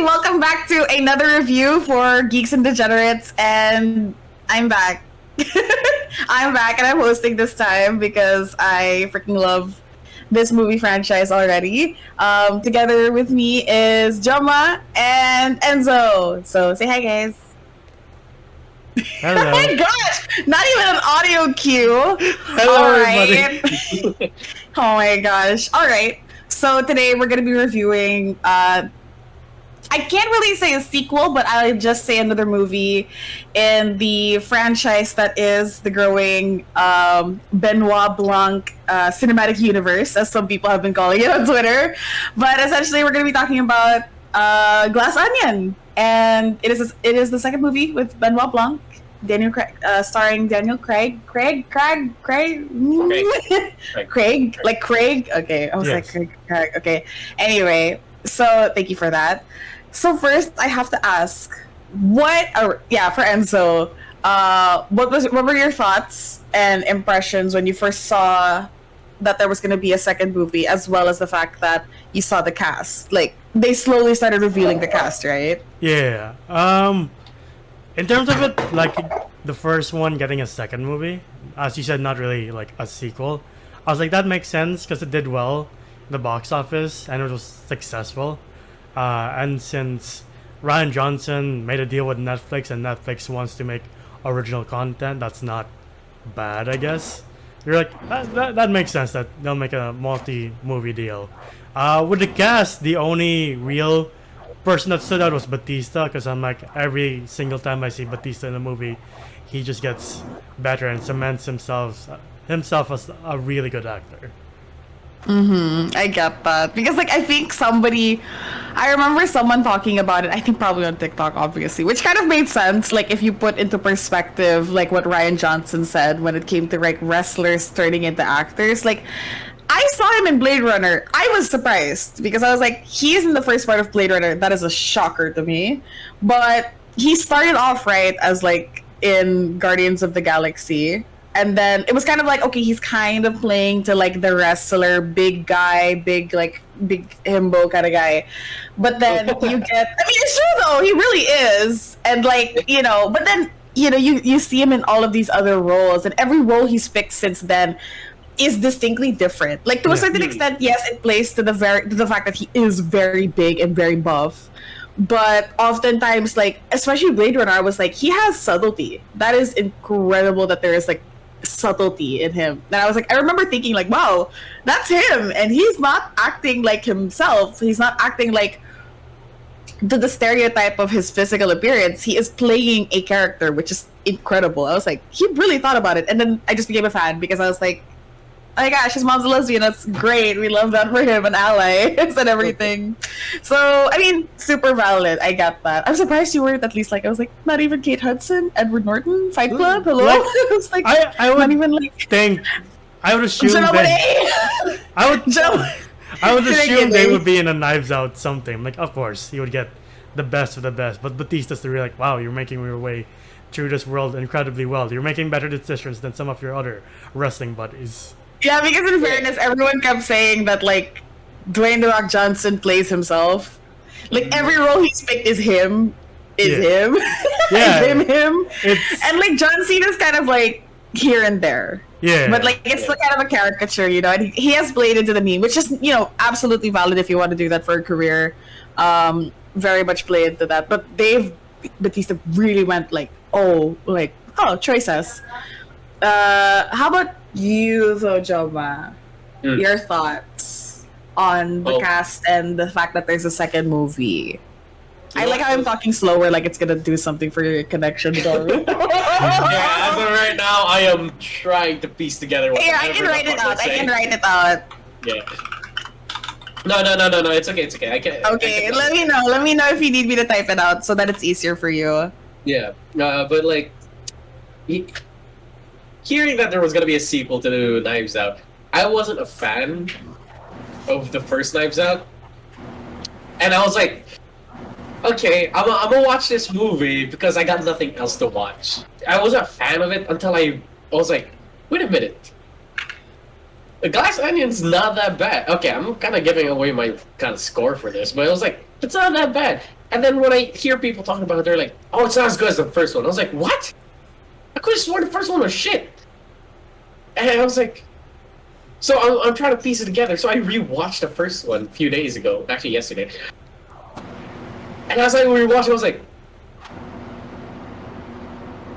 welcome back to another review for Geeks and Degenerates, and I'm back. I'm back, and I'm hosting this time because I freaking love this movie franchise already. Together with me is Joma and Enzo. So say hi, guys. Hello. Oh my gosh! Not even an audio cue. Hello, everybody. everybody. Oh my gosh! All right. So today we're gonna be reviewing. I can't really say a sequel, but I'll just say another movie in the franchise that is the growing Benoit Blanc cinematic universe, as some people have been calling it on Twitter. But essentially, we're going to be talking about Glass Onion, and it is the second movie with Benoit Blanc, Daniel Craig, starring Daniel Craig. Craig. Like Craig. Okay, I was like Craig. Okay. Anyway, so thank you for that. So first, I have to ask, for Enzo, what were your thoughts and impressions when you first saw that there was going to be a second movie, as well as the fact that you saw the cast? Like, they slowly started revealing the cast, right? Yeah. In terms of it, like the first one getting a second movie, as you said, not really like a sequel. I was like, that makes sense because it did well in the box office and it was successful. And since Rian Johnson made a deal with Netflix and Netflix wants to make original content, that's not bad, I guess. You're like, that makes sense that they'll make a multi-movie deal. With the cast, the only real person that stood out was Batista, because I'm like, every single time I see Batista in a movie, he just gets better and cements himself as a really good actor. I get that, because like I remember someone talking about it, I think probably on TikTok, obviously, which kind of made sense, like if you put into perspective like what Rian Johnson said when it came to like wrestlers turning into actors. Like, I saw him in Blade Runner. I was surprised because I was like, he is in the first part of Blade Runner. That is a shocker to me. But he started off right as like in Guardians of the Galaxy. And then it was kind of like, okay, he's kind of playing to like the wrestler, big guy, big himbo kind of guy. But then it's true though, he really is. And like, but then, you see him in all of these other roles, and every role he's picked since then is distinctly different. Like, to a certain extent, yes, it plays to the fact that he is very big and very buff. But oftentimes, like, especially Blade Runner, I was like, he has subtlety. That is incredible that there is like subtlety in him. And I was like, I remember thinking like, wow, that's him. And he's not acting like himself. He's not acting like the stereotype of his physical appearance. He is playing a character, which is incredible. I was like, he really thought about it. And then I just became a fan because I was like, oh my gosh, his mom's a lesbian. That's great. We love that for him, an ally and everything. So, I mean, super valid. I get that. I'm surprised you weren't at least like, I was like, not even Kate Hudson, Edward Norton, Fight Club, hello? Like, I was like, I would not even like... I would assume they would be in a Knives Out something. Like, of course, he would get the best of the best. But Batista's really like, wow, you're making your way through this world incredibly well. You're making better decisions than some of your other wrestling buddies. Yeah, because in fairness, everyone kept saying that, like, Dwayne "The Rock" Johnson plays himself. Like, every role he's picked is him. Him. Yeah. Is him. And, like, John Cena's kind of, like, here and there. Yeah. But, like, it's still kind of a caricature, and he has played into the meme, which is, absolutely valid if you want to do that for a career. Very much play into that. But Batista really went, like, choices. How about you, though, Joma? Your thoughts on the cast and the fact that there's a second movie? I like how I'm talking slower, like it's gonna do something for your connection. Yeah, as of right now, I am trying to piece together. Here, I can write it out. Yeah. No. It's okay. I can. Okay, let me know. Let me know if you need me to type it out so that it's easier for you. Yeah. But like, hearing that there was gonna be a sequel to Knives Out, I wasn't a fan of the first Knives Out, and I was like, okay, I'm gonna watch this movie because I got nothing else to watch. I wasn't a fan of it until I was like, wait a minute, The Glass Onion's not that bad. Okay, I'm kind of giving away my kind of score for this, but it was like, It's not that bad. And then when I hear people talking about it, they're like, "Oh, it's not as good as the first one." I was like, "What? I could have sworn the first one was shit." And I was like, so I'm trying to piece it together. So I rewatched the first one a few days ago, actually yesterday. And I was like, when we watched it, I was like,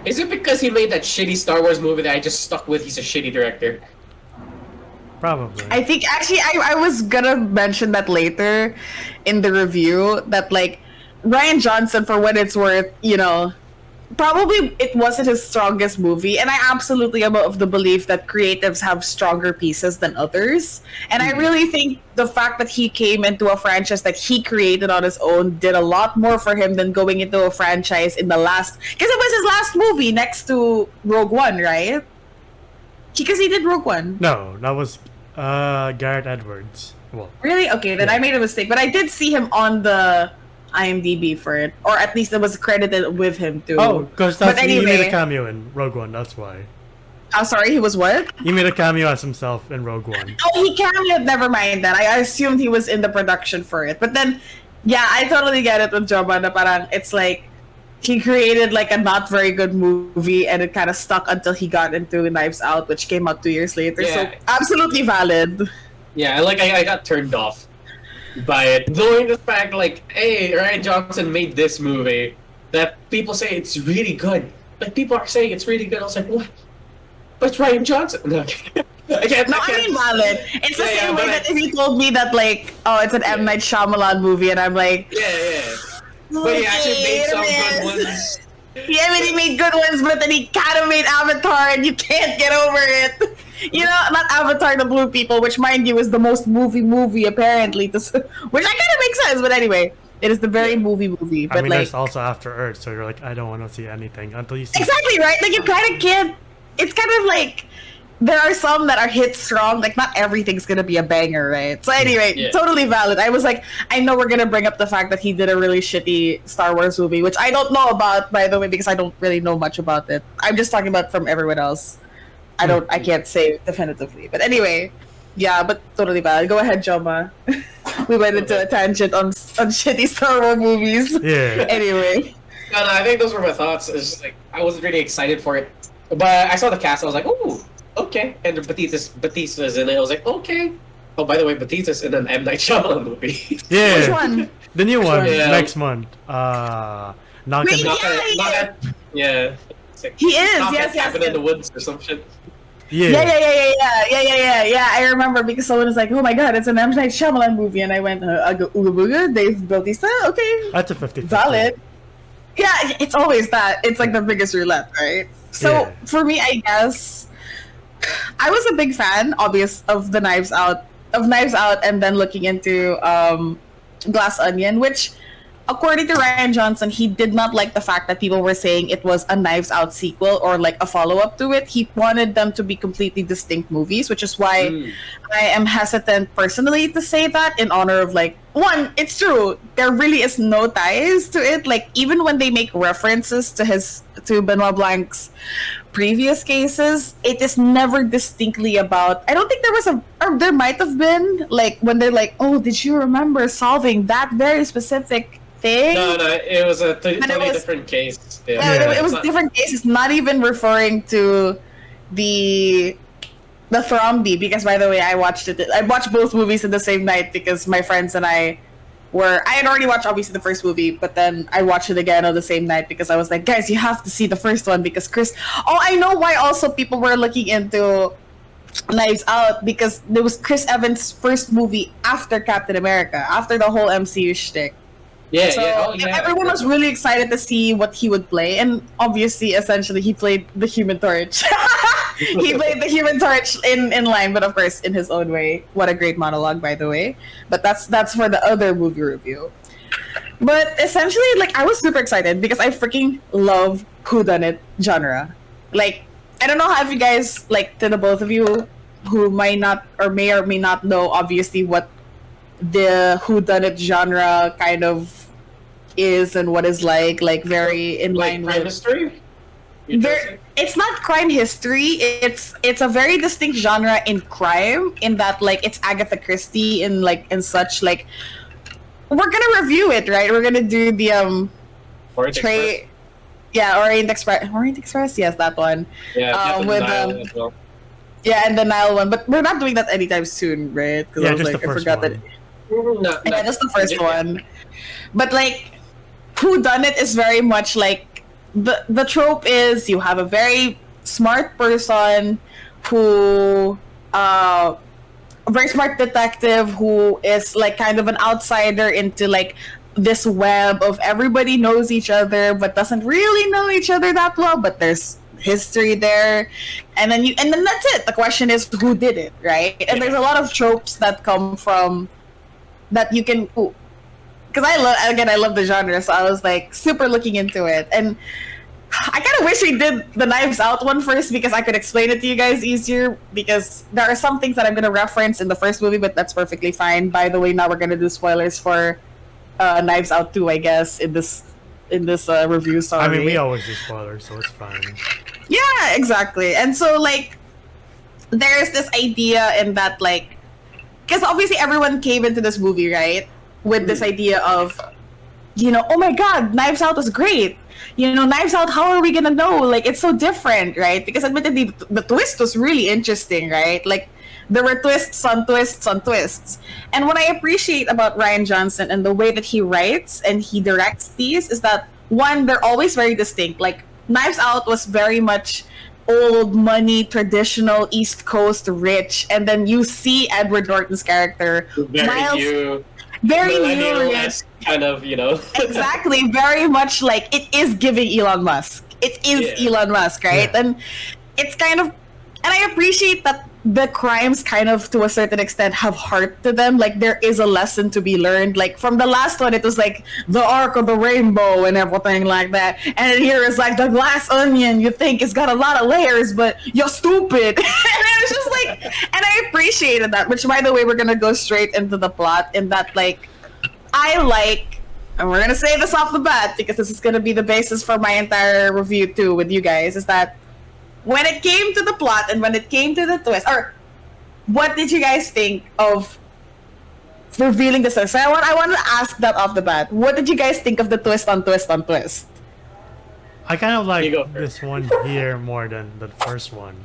is it because he made that shitty Star Wars movie that I just stuck with? He's a shitty director. Probably. I think actually I was gonna mention that later in the review that like Ryan Johnson, for what it's worth, you know, probably it wasn't his strongest movie, and I absolutely am of the belief that creatives have stronger pieces than others. And I really think the fact that he came into a franchise that he created on his own did a lot more for him than going into a franchise in the last, because it was his last movie next to Rogue One, right? Because he did Rogue One. No, that was Garrett Edwards. Well, Really? Okay, then I made a mistake. But I did see him on the IMDb for it, or at least it was credited with him too. oh, because But he made anyway- a cameo in Rogue One. That's why Oh, sorry, he was what? he made a cameo as himself in Rogue One. Oh, he cameoed. Never mind that. I assumed he was in the production for it. But then, yeah, I totally get it with Joba na parang it's like he created like a not very good movie and it kind of stuck until he got into Knives Out, which came out 2 years later. So Yeah. absolutely valid. Yeah, like I got turned off by it, knowing the fact like, hey, Ryan Johnson made this movie that people say it's really good. Like people are saying it's really good. I was like, what? But it's Ryan Johnson. No, I can't. No, I mean valid. It's the Yeah, same yeah, way but that if you told me that like, oh, it's an M Night Shyamalan movie, and I'm like, Yeah. But he actually made some good ones. Yeah, I mean, he made good ones, but then he kind of made Avatar, and you can't get over it. You know, not Avatar: The Blue People, which, mind you, is the most movie apparently. Which I kind of makes sense, but anyway, it is the very movie. But I mean, like, there's also After Earth, so you're like, I don't want to see anything until you see. exactly right. Like you kind of can't. It's kind of like there are some that are hit strong. Like not everything's gonna be a banger, right? So anyway, Yeah. totally valid. I was like, I know we're gonna bring up the fact that he did a really shitty Star Wars movie, which I don't know about, by the way, because I don't really know much about it. I'm just talking about from everyone else. I can't say definitively. But anyway, yeah, but totally valid. Go ahead, Joma. We went into a tangent on shitty Star Wars movies. Yeah. Anyway. No, I think those were my thoughts. It's just like I wasn't really excited for it, but I saw the cast. I was like, oh, okay. And Batista's in it. I was like, okay. Oh, by the way, Batista's in an M Night Shyamalan movie. Yeah. Which one? The new one Yeah. next month. Not Wait, gonna. Yeah. It's like, He is. Knock Yes, It Cabin yes. in the Woods or some shit. Yeah. Yeah. I remember because someone was like, "Oh my god, it's an M Night Shyamalan movie," and I went, "I go Ooga Booga, Dave Bautista, okay, That's a 50. valid." Yeah, it's always that. It's like the biggest roulette, right? So Yeah. for me, I guess I was a big fan, of the Knives Out, and then looking into Glass Onion, which, according to Ryan Johnson, he did not like the fact that people were saying it was a Knives Out sequel or like a follow-up to it. He wanted them to be completely distinct movies, which is why I am hesitant personally to say that in honor of like, one, it's true. There really is no ties to it. Like even when they make references to Benoit Blanc's previous cases, it is never distinctly about. I don't think or there might have been like when they're like, oh, did you remember solving that very specific thing? No, it was a But it totally was- different case. Yeah, it was It's not- different cases, not even referring to the Thromby, because by the way, I watched both movies in the same night because my friends and I had already watched obviously the first movie, but then I watched it again on the same night because I was like, guys, you have to see the first one because I know why also people were looking into Knives Out, because there was Chris Evans' first movie after Captain America, after the whole MCU shtick. Yeah, So yeah. Oh, yeah. everyone was really excited to see what he would play, and obviously, essentially, he played the Human Torch. He played the Human Torch in line, but of course, in his own way. What a great monologue, by the way. But that's for the other movie review. But essentially, like, I was super excited because I freaking love whodunit genre. Like, I don't know how you guys, like, to the both of you who may or may not know, obviously, what the whodunit genre kind of is and what is like very in Like line crime with. history. You're There, it's not crime history. It's a very distinct genre in crime, in that like it's Agatha Christie and such. Like we're gonna review it, right? We're gonna do the Orient Trey. Yeah, Orient Express. Orient Express, yes, that one. Yeah, definitely With Nile as well. yeah, and the Nile one, but we're not doing that anytime soon, right? Because Yeah, I was just like, the I first forgot one. that. Yeah, just the first Yeah. one. But like, who done it is very much like the trope is you have a very smart person who a very smart detective who is like kind of an outsider into like this web of everybody knows each other but doesn't really know each other that well, but there's history there, and then that's it. The question is who did it, right? And there's a lot of tropes that come from that you can, because I love the genre, so I was like super looking into it. And I kind of wish we did the Knives Out one first because I could explain it to you guys easier, because there are some things that I'm going to reference in the first movie, but that's perfectly fine. By the way, now we're going to do spoilers for Knives Out 2, I guess, in this review. Sorry. I mean, we always do spoilers, so it's fine. Yeah, exactly. And so like there's this idea in that, like, because obviously everyone came into this movie, right, with this idea of, oh my god, Knives Out was great. Knives Out, how are we gonna know? Like, it's so different, right? Because admittedly, the twist was really interesting, right? Like, there were twists on twists on twists. And what I appreciate about Rian Johnson and the way that he writes and he directs these is that, one, they're always very distinct. Like, Knives Out was very much old money, traditional East Coast rich, and then you see Edward Norton's character, very new, yes. Kind of, Exactly, very much like it is giving Elon Musk. It is Elon Musk, right? Yeah. And it's kind of, and I appreciate that the crimes kind of to a certain extent have heart to them. Like, there is a lesson to be learned. Like, from the last one, it was like the arc of the rainbow and everything like that. And here it's like the glass onion. You think it's got a lot of layers, but you're stupid. And it's just like, and I appreciated that. Which, by the way, we're gonna go straight into the plot. In that, like, I like, and we're gonna say this off the bat because this is gonna be the basis for my entire review too with you guys, is that when it came to the plot and when it came to the twist, or what did you guys think of revealing the twist? I want to ask that off the bat. What did you guys think of the twist on twist on twist? I kind of like You go first. this one here more than the first one,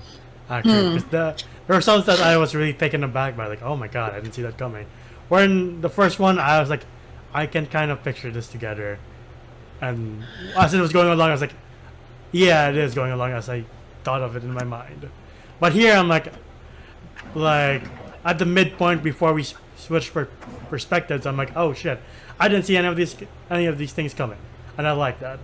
actually. Because there were some that I was really taken aback by, like, oh my god, I didn't see that coming. Where in the first one, I was like, I can kind of picture this together. And as it was going along, I was like, yeah, it is going along as I thought of it in my mind. But here, I'm like at the midpoint before we switch perspectives, I'm like, oh shit, I didn't see any of these things coming, and I like that.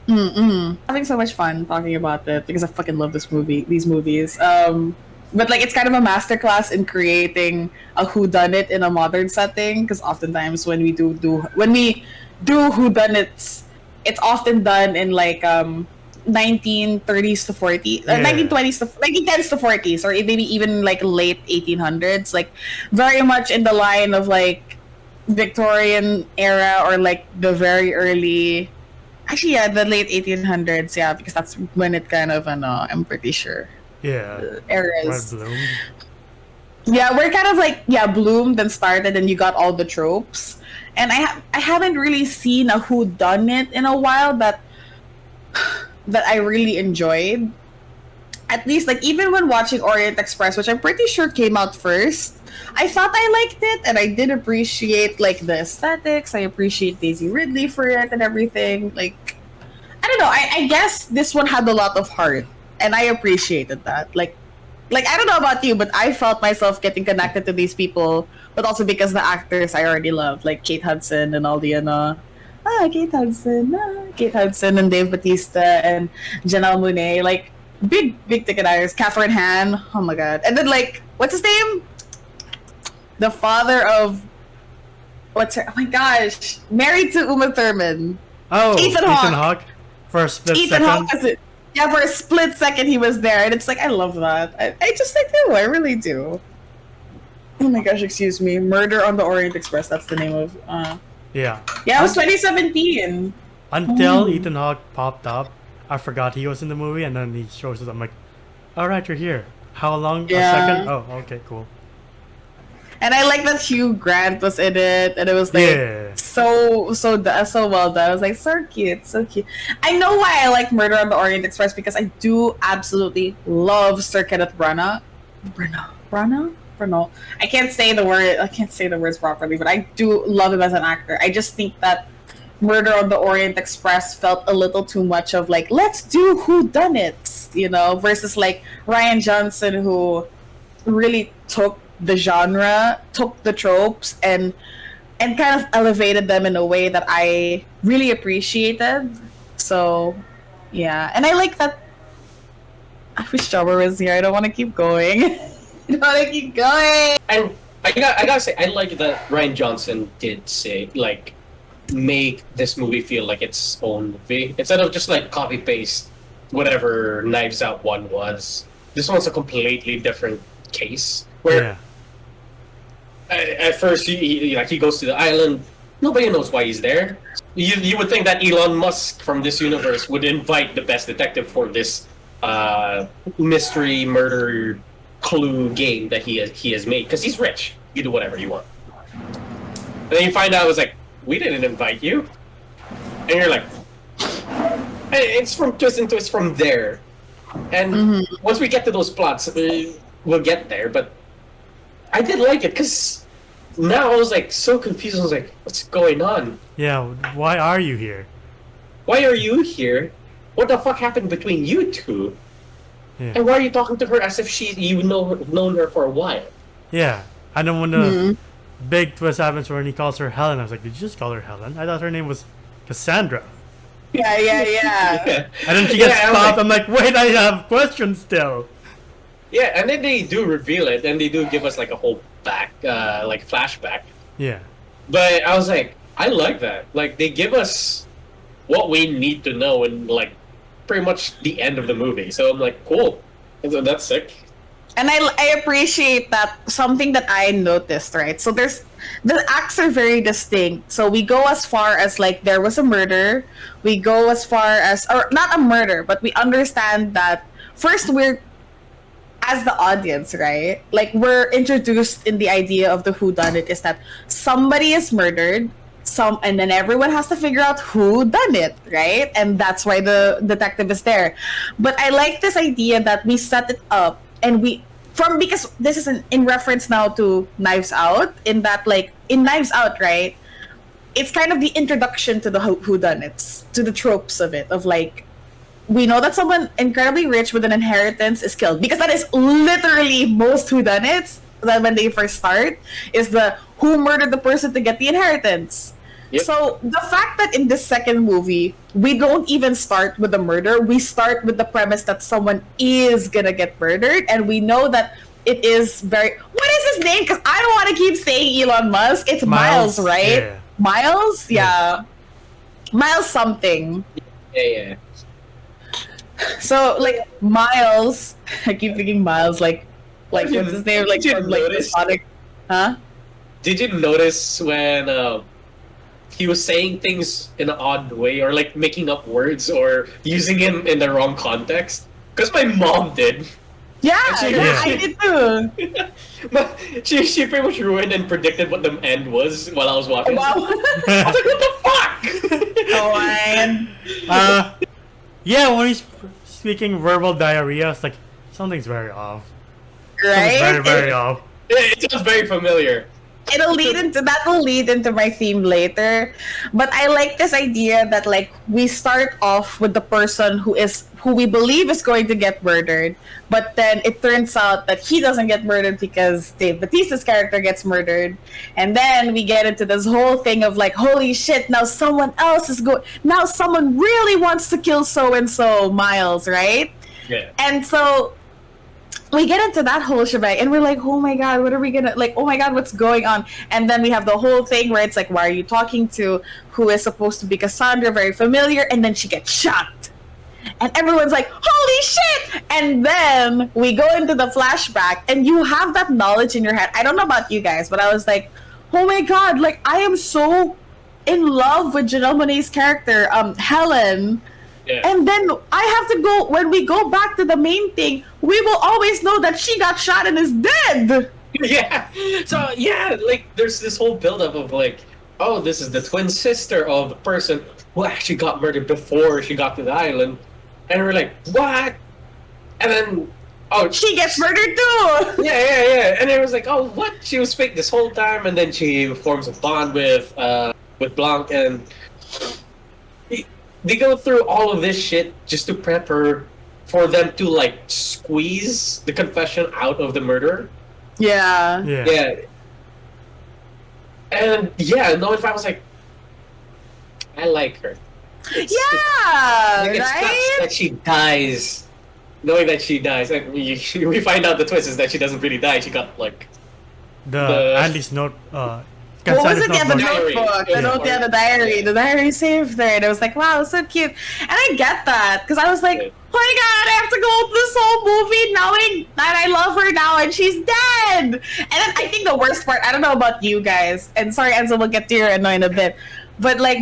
Having so much fun talking about it because I fucking love these movies. But like, it's kind of a masterclass in creating a whodunit in a modern setting, because oftentimes when we do whodunits, it's often done in like 1930s to 40s, 1920s to 1910s to 40s, or maybe even like late 1800s, like very much in the line of like Victorian era or like the very early, actually the late 1800s, because that's when it kind of I'm pretty sure eras. Red Bloom. Yeah, we're kind of like bloomed and started, and you got all the tropes. And I haven't really seen a whodunit in a while that I really enjoyed. At least, like, even when watching Orient Express, which I'm pretty sure came out first, I thought I liked it, and I did appreciate like the aesthetics. I appreciate Daisy Ridley for it and everything. Like, I don't know. I guess this one had a lot of heart, and I appreciated that. Like I don't know about you, but I felt myself getting connected to these people, but also because the actors I already love, like Kate Hudson and all the Kate Hudson and Dave Bautista and Janelle Monáe, like big ticket actors. Catherine Hahn, oh my god, and then like what's his name? The father of oh my gosh, married to Uma Thurman. Oh, Ethan Hawke. For a split Ethan second. Hawke was it. Yeah, for a split second he was there, and it's like I love that. I do. I really do. Oh my gosh, excuse me. Murder on the Orient Express. That's the name of. Yeah. Yeah, it was 2017. Until Ethan Hawke popped up, I forgot he was in the movie, and then he shows up. I'm like, all right, you're here. How long? Yeah. A second? Oh, okay, cool. And I like that Hugh Grant was in it, and it was like Yeah. so well done. I was like, so cute, so cute. I know why I like Murder on the Orient Express, because I do absolutely love Sir Kenneth Branagh. Branagh. I can't say the word. I can't say the words properly, but I do love him as an actor. I just think that Murder on the Orient Express felt a little too much of like, let's do whodunits, you know, versus like Ryan Johnson, who really took the genre, took the tropes, and kind of elevated them in a way that I really appreciated. So, yeah, and I like that. I wish Jobber was here. I don't want to keep going. I don't want to keep going. And I gotta say, I like that Ryan Johnson did say, like, make this movie feel like its own movie instead of just like copy paste whatever Knives Out one was. This one's a completely different case where. Yeah. At first, he goes to the island. Nobody knows why he's there. You would think that Elon Musk from this universe would invite the best detective for this mystery murder clue game that he has made, because he's rich. You do whatever you want. And then you find out it was like, we didn't invite you, and you're like, it's from twist and twist from there. And once we get to those plots, we'll get there. But I did like it, because now I was like so confused. I was like, what's going on? Yeah, why are you here? Why are you here? What the fuck happened between you two? Yeah. And why are you talking to her as if you've known her for a while? Yeah. And then when the big twist happens when he calls her Helen, I was like, did you just call her Helen? I thought her name was Cassandra. Yeah. Yeah. And then she gets Yeah, stopped. I'm like, wait, I have questions still. Yeah, and then they do reveal it, and they do give us like a whole flashback. Yeah. But I was like, I like that. Like, they give us what we need to know in like pretty much the end of the movie. So I'm like, cool. So that's sick. And I appreciate that, something that I noticed, right? So the acts are very distinct. So we go as far as like there was a murder. We go as far as, or not a murder, but we understand that first we're, as the audience, right? Like, we're introduced in the idea of the whodunit is that somebody is murdered, and then everyone has to figure out who done it, right? And that's why the detective is there. But I like this idea that we set it up, and because this is in reference now to Knives Out, in that, like, in Knives Out, right? It's kind of the introduction to the whodunits, to the tropes of it, of like, we know that someone incredibly rich with an inheritance is killed, because that is literally most whodunits. That when they first start is the who murdered the person to get the inheritance. Yep. So the fact that in this second movie we don't even start with the murder, we start with the premise that someone is gonna get murdered, and we know that it is very. What is his name? Because I don't want to keep saying Elon Musk. It's Miles, right? Yeah. Miles, yeah. Miles something. Yeah. So like Miles, I keep thinking Miles, like what's his name? Like Did you from like notice? Sonic, huh? Did you notice when he was saying things in an odd way, or like making up words, or using him in the wrong context? Because my mom did. Yeah, Actually, I did too. But she pretty much ruined and predicted what the end was while I was watching. Wow. I was like, what the fuck? Oh man. Yeah, when he's speaking verbal diarrhea, it's like, something's very off. Right? Something's very, very off. It sounds very familiar. That will lead into my theme later. But I like this idea that like we start off with the person who we believe is going to get murdered, but then it turns out that he doesn't get murdered because Dave Bautista's character gets murdered. And then we get into this whole thing of like, holy shit, now someone else now someone really wants to kill so and so, Miles, right? Yeah. And so we get into that whole shebang, and we're like, oh my god, what are we gonna, like, oh my god, what's going on? And then we have the whole thing where it's like, why are you talking to who is supposed to be Cassandra, very familiar, and then she gets shot. And everyone's like, holy shit! And then we go into the flashback, and you have that knowledge in your head. I don't know about you guys, but I was like, oh my god, like, I am so in love with Janelle Monáe's character, Helen. Yeah. And then I have to when we go back to the main thing, we will always know that she got shot and is dead. Yeah. So yeah, like there's this whole buildup of like, oh, this is the twin sister of the person who actually got murdered before she got to the island, and we're like, what? And then, oh, She gets murdered too. yeah. And it was like, oh, what? She was fake this whole time, and then she forms a bond with Blanc, and they go through all of this shit just to prep her for them to like squeeze the confession out of the murderer. Yeah. Yeah. And yeah, no, if I was like, I like her. Yeah, Like, it sucks right? that she dies. Knowing that she dies, and we find out the twist is that she doesn't really die. She got like The Andy's note. What was it? Cassandra's Yeah, the notebook. notebook. The Yeah. note, yeah, the diary. The diary saved her. And it was like, wow, so cute. And I get that. Because I was like, Yeah. oh my god, I have to go through this whole movie knowing that I love her now and she's dead. And then I think the worst part, I don't know about you guys, and sorry, Enzo, we'll get to your annoying a bit. But like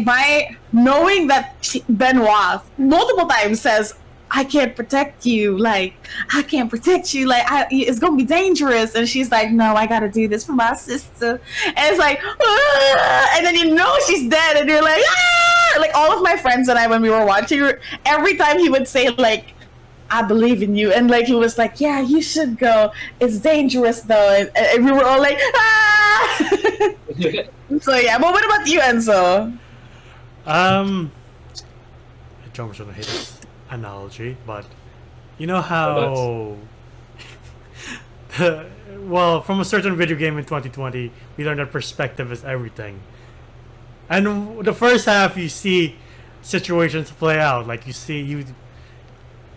knowing that Benoit multiple times says, I can't protect you. Like, I can't protect you. Like, it's gonna be dangerous. And she's like, no, I gotta do this for my sister. And it's like, ah! And then you know she's dead, and you're like, ah! Like all of my friends and I, when we were watching, every time he would say like, I believe in you, and like he was like, yeah, you should go. It's dangerous though, and we were all like, ah. So yeah, but what about you, Enzo? Jomer's gonna hate this analogy, but you know how well, from a certain video game in 2020 we learned that perspective is everything, and the first half you see situations play out, like you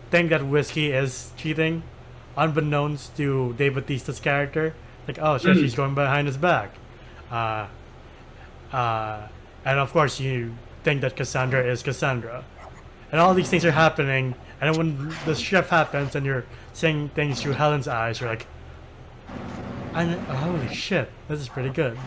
think that Whiskey is cheating unbeknownst to Dave Bautista's character, like, oh shit, she's going behind his back, and of course you think that Cassandra is Cassandra. And all these things are happening, and when the shift happens and you're seeing things through Helen's eyes, you're like, holy shit, this is pretty good.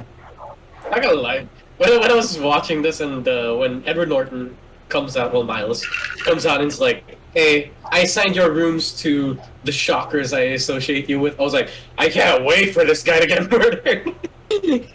Not gonna lie. When I was watching this, and when Edward Norton comes out, well, Miles comes out and is like, hey, I assigned your rooms to the shockers I associate you with. I was like, I can't wait for this guy to get murdered. I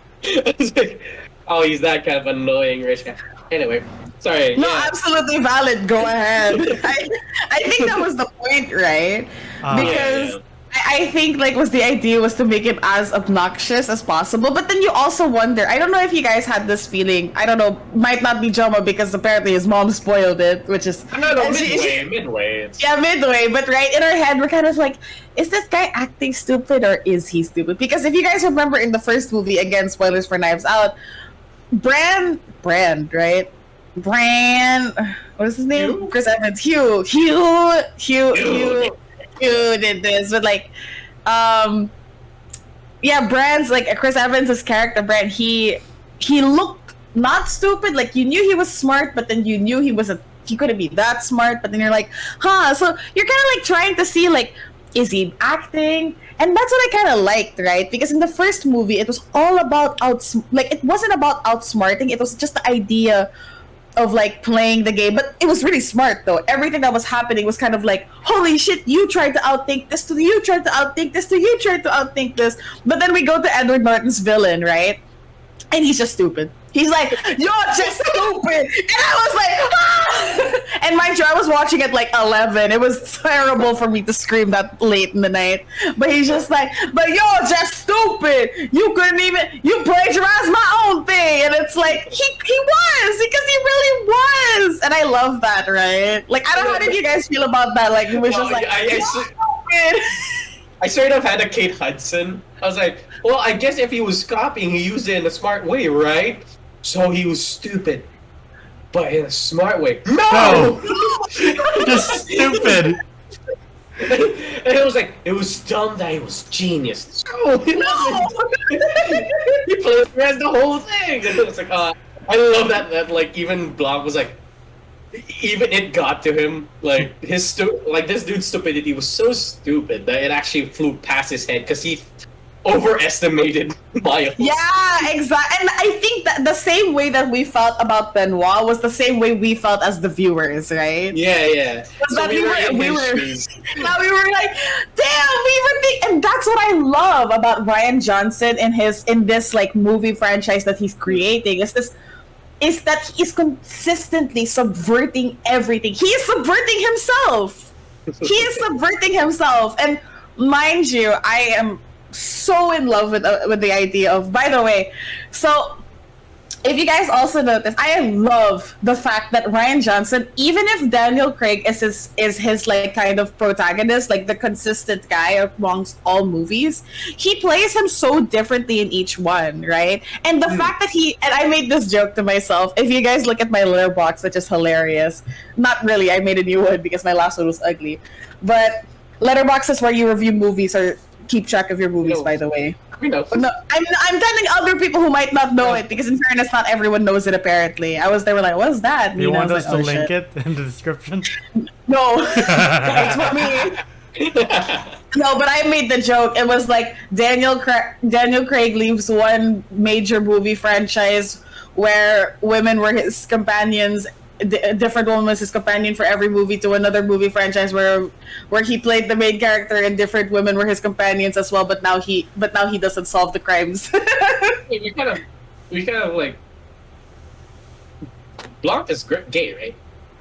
was like, oh, he's that kind of annoying rich guy. Anyway, sorry. No, yeah. absolutely valid. Go ahead. I think that was the point, right? Because Yeah. I think like was the idea was to make him as obnoxious as possible. But then you also wonder. I don't know if you guys had this feeling. I don't know. Might not be Joma because apparently his mom spoiled it, which is No, and midway. It's, yeah, midway. But right in our head, we're kind of like, is this guy acting stupid or is he stupid? Because if you guys remember in the first movie, again, spoilers for Knives Out, Brand, right? Brand, what is his name? Hugh? Chris Evans. Hugh did this, but like, yeah, Brand's like Chris Evans' character, Brand. He looked not stupid. Like you knew he was smart, but then you knew he couldn't be that smart. But then you're like, huh? So you're kind of like trying to see like, is he acting? And that's what I kind of liked, right? Because in the first movie, it was all about it wasn't about outsmarting. It was just the idea of like playing the game, but it was really smart though. Everything that was happening was kind of like, holy shit, you tried to outthink this to you tried to outthink this to you tried to outthink this. But then we go to Edward Norton's villain, right? And he's just stupid. He's like, you're just stupid. And I was like, ah! And mind you, I was watching at like 11. It was terrible for me to scream that late in the night. But he's just like, but you're just stupid. You plagiarized my own thing. And it's like, he was, because he really was. And I love that, right? Like, I don't know, how did you guys feel about that? Like, it was just like, stupid. I sort of had a Kate Hudson. I was like, well, I guess if he was copying, he used it in a smart way, right? So he was stupid, but in a smart way. No! Just stupid. And it was like, it was dumb that he was genius. No! He plagiarized the whole thing! And it was like, I love that like, even Blanc was like, even it got to him, like this dude's stupidity was so stupid that it actually flew past his head because he overestimated Miles. Yeah, exactly. And I think that the same way that we felt about Benoit was the same way we felt as the viewers, right? Yeah. That we were in his were shoes. yeah, we were like, damn, we were and that's what I love about Ryan Johnson in this like movie franchise that he's creating is that he's consistently subverting everything. He is subverting himself. He is subverting himself. And mind you, I am so in love with the idea of, by the way, so if you guys also notice, I love the fact that Ryan Johnson, even if Daniel Craig is his like kind of protagonist, like the consistent guy amongst all movies, he plays him so differently in each one, right? And the fact that and I made this joke to myself, if you guys look at my letterbox, which is hilarious. Not really, I made a new one because my last one was ugly. But letterbox is where you review movies or keep track of your movies, by the way. We know. No, I'm telling other people who might not know it because in fairness, not everyone knows it. Apparently, they were like, "What's that?" You want us to like, link shit. it in the description? No, it's for me. No, but I made the joke. It was like Daniel Craig leaves one major movie franchise where women were his companions. A different woman was his companion for every movie to another movie franchise where he played the main character and different women were his companions as well. But now he doesn't solve the crimes. we kind of like Blanc is gay, right?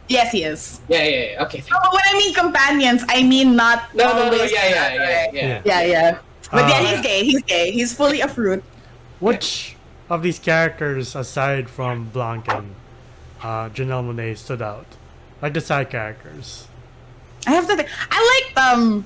Yes, he is. Yeah. Okay. No, but when I mean companions, I mean not No. always. Yeah. But yeah, he's gay. He's gay. He's fully a fruit. Which of these characters, aside from Blanc and Janelle Monáe, stood out? Like the side characters. I have to think. I liked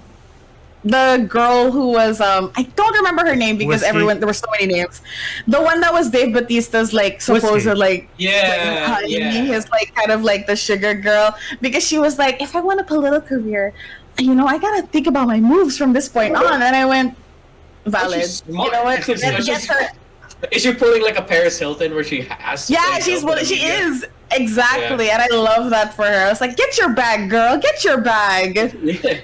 the girl who was I don't remember her name because Whiskey? there were so many names. The one that was Dave Bautista's like supposed Whiskey. like Yeah. his like kind of like the sugar girl because she was like, if I want a political career, I gotta think about my moves from this point on. And I went, valid. She's You smart. know what? She's- Let's get her. Is she pulling like a Paris Hilton where she has to Yeah, play she Hilton? is exactly, and I love that for her. I was like, get your bag, girl, get your bag. Yeah.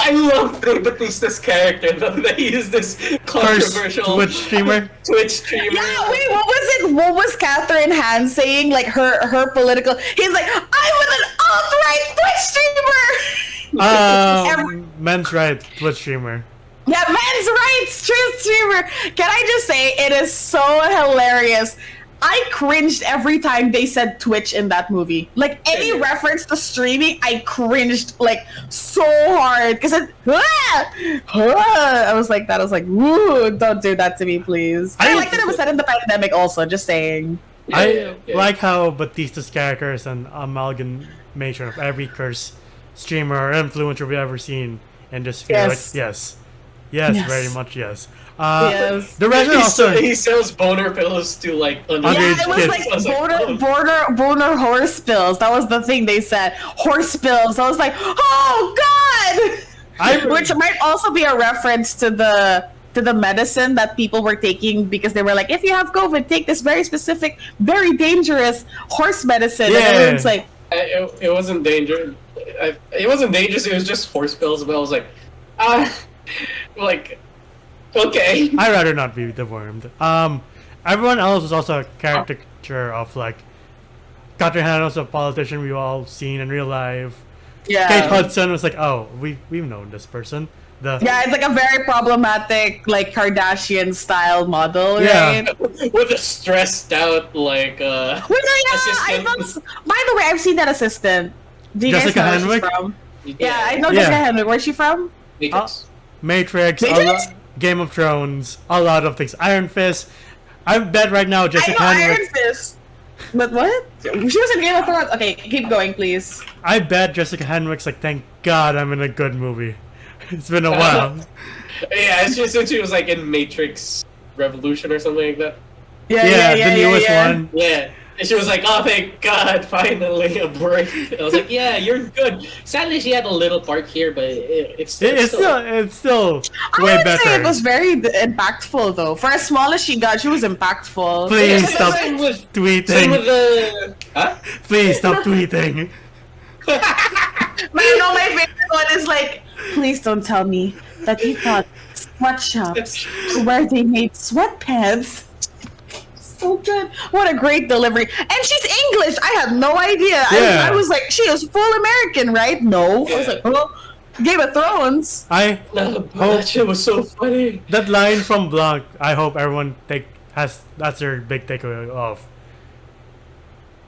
I love Dave Bautista's character though. That he is this First controversial Twitch streamer. Twitch streamer. Yeah, wait, what was it? What was Catherine Han saying? Like her political. He's like, I'm an alt-right Twitch streamer. Men's right Twitch streamer. Yeah, men's rights Twitch streamer. Can I just say it is so hilarious? I cringed every time they said Twitch in that movie. Like any reference to streaming, I cringed like so hard because I was like that. I was like, "Woo! Don't do that to me, please." I like that it was said in the pandemic. Also, just saying. Yeah. Like how Batista's character is an amalgamation of every curse streamer or influencer we've ever seen in this field. Yes. Like, yes, Yes. very much yes. Yes. The rest are also He sells boner pillows to like Underage Yeah, it was kids. like I was like, boner horse pills. That was the thing they said. Horse pills. I was like, oh god! Which might also be a reference to the medicine that people were taking because they were like, if you have COVID, take this very specific, very dangerous horse medicine. Yeah. And everyone's like, it wasn't dangerous. It wasn't dangerous. It was just horse pills. But I was like, like, okay. I'd rather not be dewormed. Everyone else was also a caricature of like Catherine Han was a politician we've all seen in real life. yeah. Kate Hudson was like, oh, we've known this person. Yeah, it's like a very problematic, like Kardashian style model, Yeah. right? With a stressed out like Well, no, yeah, assistant. by the way, I've seen that assistant. Do you Jessica guys know where she's Henwick? from? Yeah, I know Yeah. Jessica Henwick. Where's she from? Matrix. Matrix, Matrix? Game of Thrones, a lot of things. Iron Fist. I bet right now Jessica I know Henwick. Iron Fist. But what? She was in Game of Thrones. Okay, keep going, please. I bet Jessica Henwick's like, thank God I'm in a good movie. It's been a while. Yeah, it's just since she was like in Matrix Revolution or something like that. Yeah, the newest one. Yeah. And she was like, oh, thank God, finally a break. I was like, yeah, you're good. Sadly, she had a little part here, but it's It's still I way would better. say it was very impactful, though. For as small as she got, she was impactful. Please Yeah, stop same with tweeting. the... Huh? Please stop tweeting. But you know, my favorite one is like, please don't tell me that you thought sweatshops where they made sweatpants. So good. What a great delivery. And she's English. I had no idea. Yeah. I was like, she is full American, right? No. I was like, oh, Game of Thrones. That shit was so funny. That line from Blanc, I hope everyone that's their big takeaway of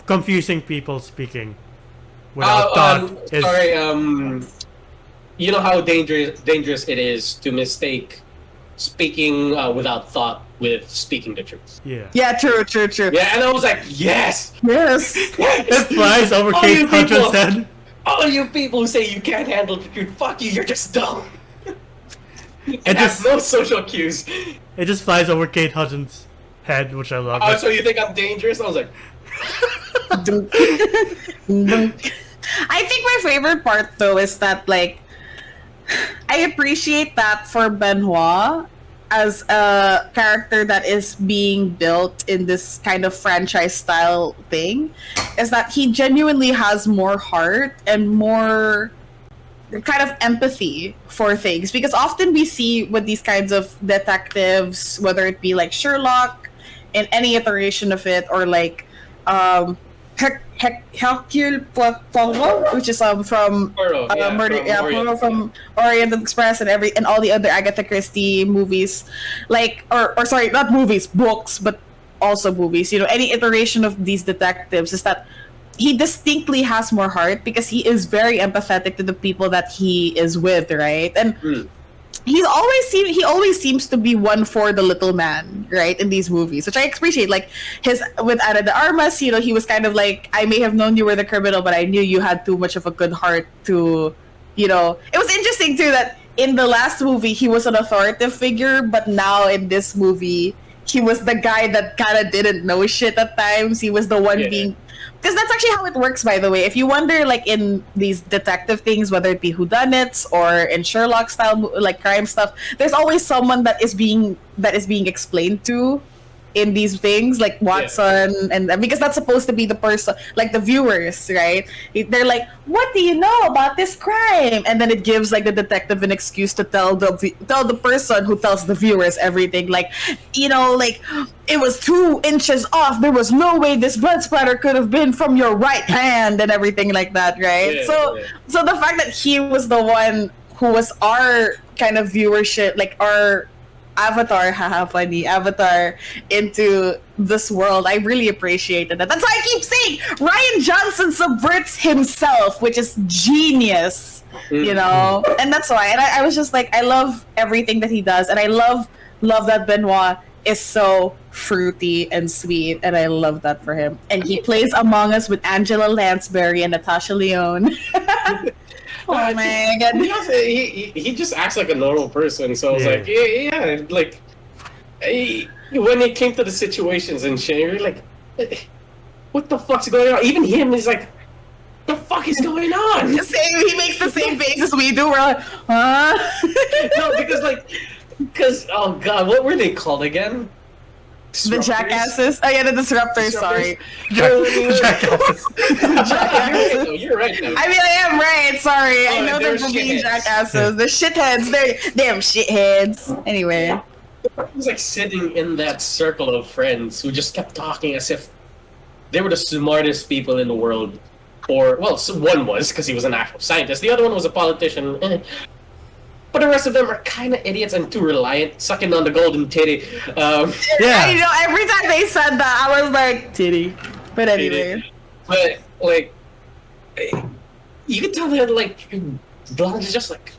confusing people speaking without thought. Sorry, you know how dangerous it is to mistake speaking without thought with speaking the truth. Yeah. Yeah, true. Yeah, and I was like, yes! Yes. It flies over All Kate you people- Hudson's head. All you people who say you can't handle the truth, fuck you, you're just dumb. It It has just no social cues. it just flies over Kate Hudson's head, which I love. Oh, so you think I'm dangerous? I was like, I think my favorite part though is that like I appreciate that for Benoit as a character that is being built in this kind of franchise style thing is that he genuinely has more heart and more kind of empathy for things, because often we see with these kinds of detectives, whether it be like Sherlock in any iteration of it, or like Hercule Poirot, which is from Poirot, yeah, Murder, from yeah, Orient. Poirot from Orient Express and all the other Agatha Christie movies, like or sorry, not movies, books, but also movies. You know, any iteration of these detectives is that he distinctly has more heart because he is very empathetic to the people that he is with, right? And he always seems to be one for the little man, right, in these movies, which I appreciate. Like his with Ana de Armas, you know, he was kind of like, I may have known you were the criminal, but I knew you had too much of a good heart to, you know. It was interesting too that in the last movie he was an authoritative figure, but now in this movie he was the guy that kind of didn't know shit at times. He was the one being. Because that's actually how it works, by the way. If you wonder, like in these detective things, whether it be whodunits or in Sherlock style, like crime stuff, there's always someone that is being explained to in these things, like Watson, and because that's supposed to be the person, like the viewers, right? They're like, "What do you know about this crime?" And then it gives like the detective an excuse to tell the person who tells the viewers everything, like, you know, like it was 2 inches off. There was no way this blood splatter could have been from your right hand, and everything like that, right? So the fact that he was the one who was our kind of viewership, like our avatar, avatar into this world, I really appreciated that. That's why I keep saying Ryan Johnson subverts himself, which is genius, you know. And that's why. And I was just like, I love everything that he does, and I love that Benoit is so fruity and sweet, and I love that for him. And he plays Among Us with Angela Lansbury and Natasha Lyonne. Oh my god! He just acts like a normal person. So I was like, yeah, like when it came to the situations and shit, you're like, what the fuck's going on? Even him is like, the fuck is going on? He makes the same face as we do. We're like, huh? No, because oh god, what were they called again? The jackasses. Oh yeah, the disruptors. Sorry. Jackasses. You're right. Though. I mean, I am right. Sorry, I know they're they're being shitheads. jackasses. The shitheads. They're damn shitheads. Anyway. I was like sitting in that circle of friends who just kept talking as if they were the smartest people in the world. Or, well, so one was because he was an actual scientist. The other one was a politician. But the rest of them are kind of idiots and too reliant, sucking on the golden titty. I know. Every time they said that, I was like, titty. But anyway. But like, you can tell that like, Blonde is just like,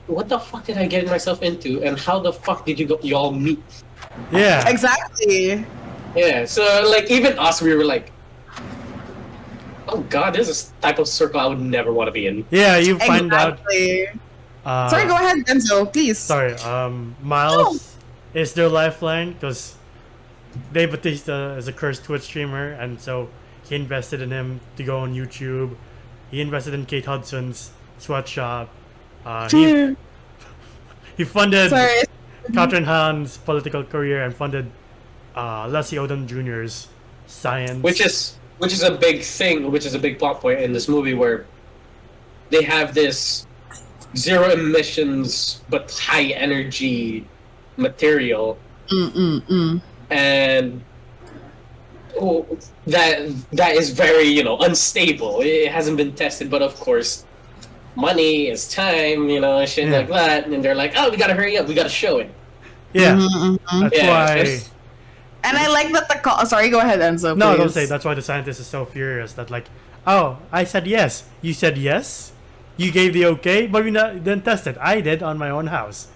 what the fuck did I get myself into, and how the fuck did y'all meet? Yeah. Exactly. Yeah. So like, even us, we were like, oh god, this is a type of circle I would never want to be in. Yeah, you find out. Sorry, go ahead, Denzel, please. Sorry, Miles is their lifeline because Dave Bautista is a cursed Twitch streamer, and so he invested in him to go on YouTube. He invested in Kate Hudson's sweatshop. He funded Catherine Hahn's political career and funded Leslie Odom Jr.'s science. Which is a big thing, which is a big plot point in this movie where they have this zero emissions but high energy material, and that is very unstable. It hasn't been tested, but of course, money is time, shit like that, and they're like, oh, we gotta hurry up, we gotta show it. Yeah, that's why. And I like that sorry, go ahead, Enzo. No, please. don't say. That's why the scientist is so furious that like, oh, I said yes, you said yes, you gave the okay, but we didn't test it. I did on my own house.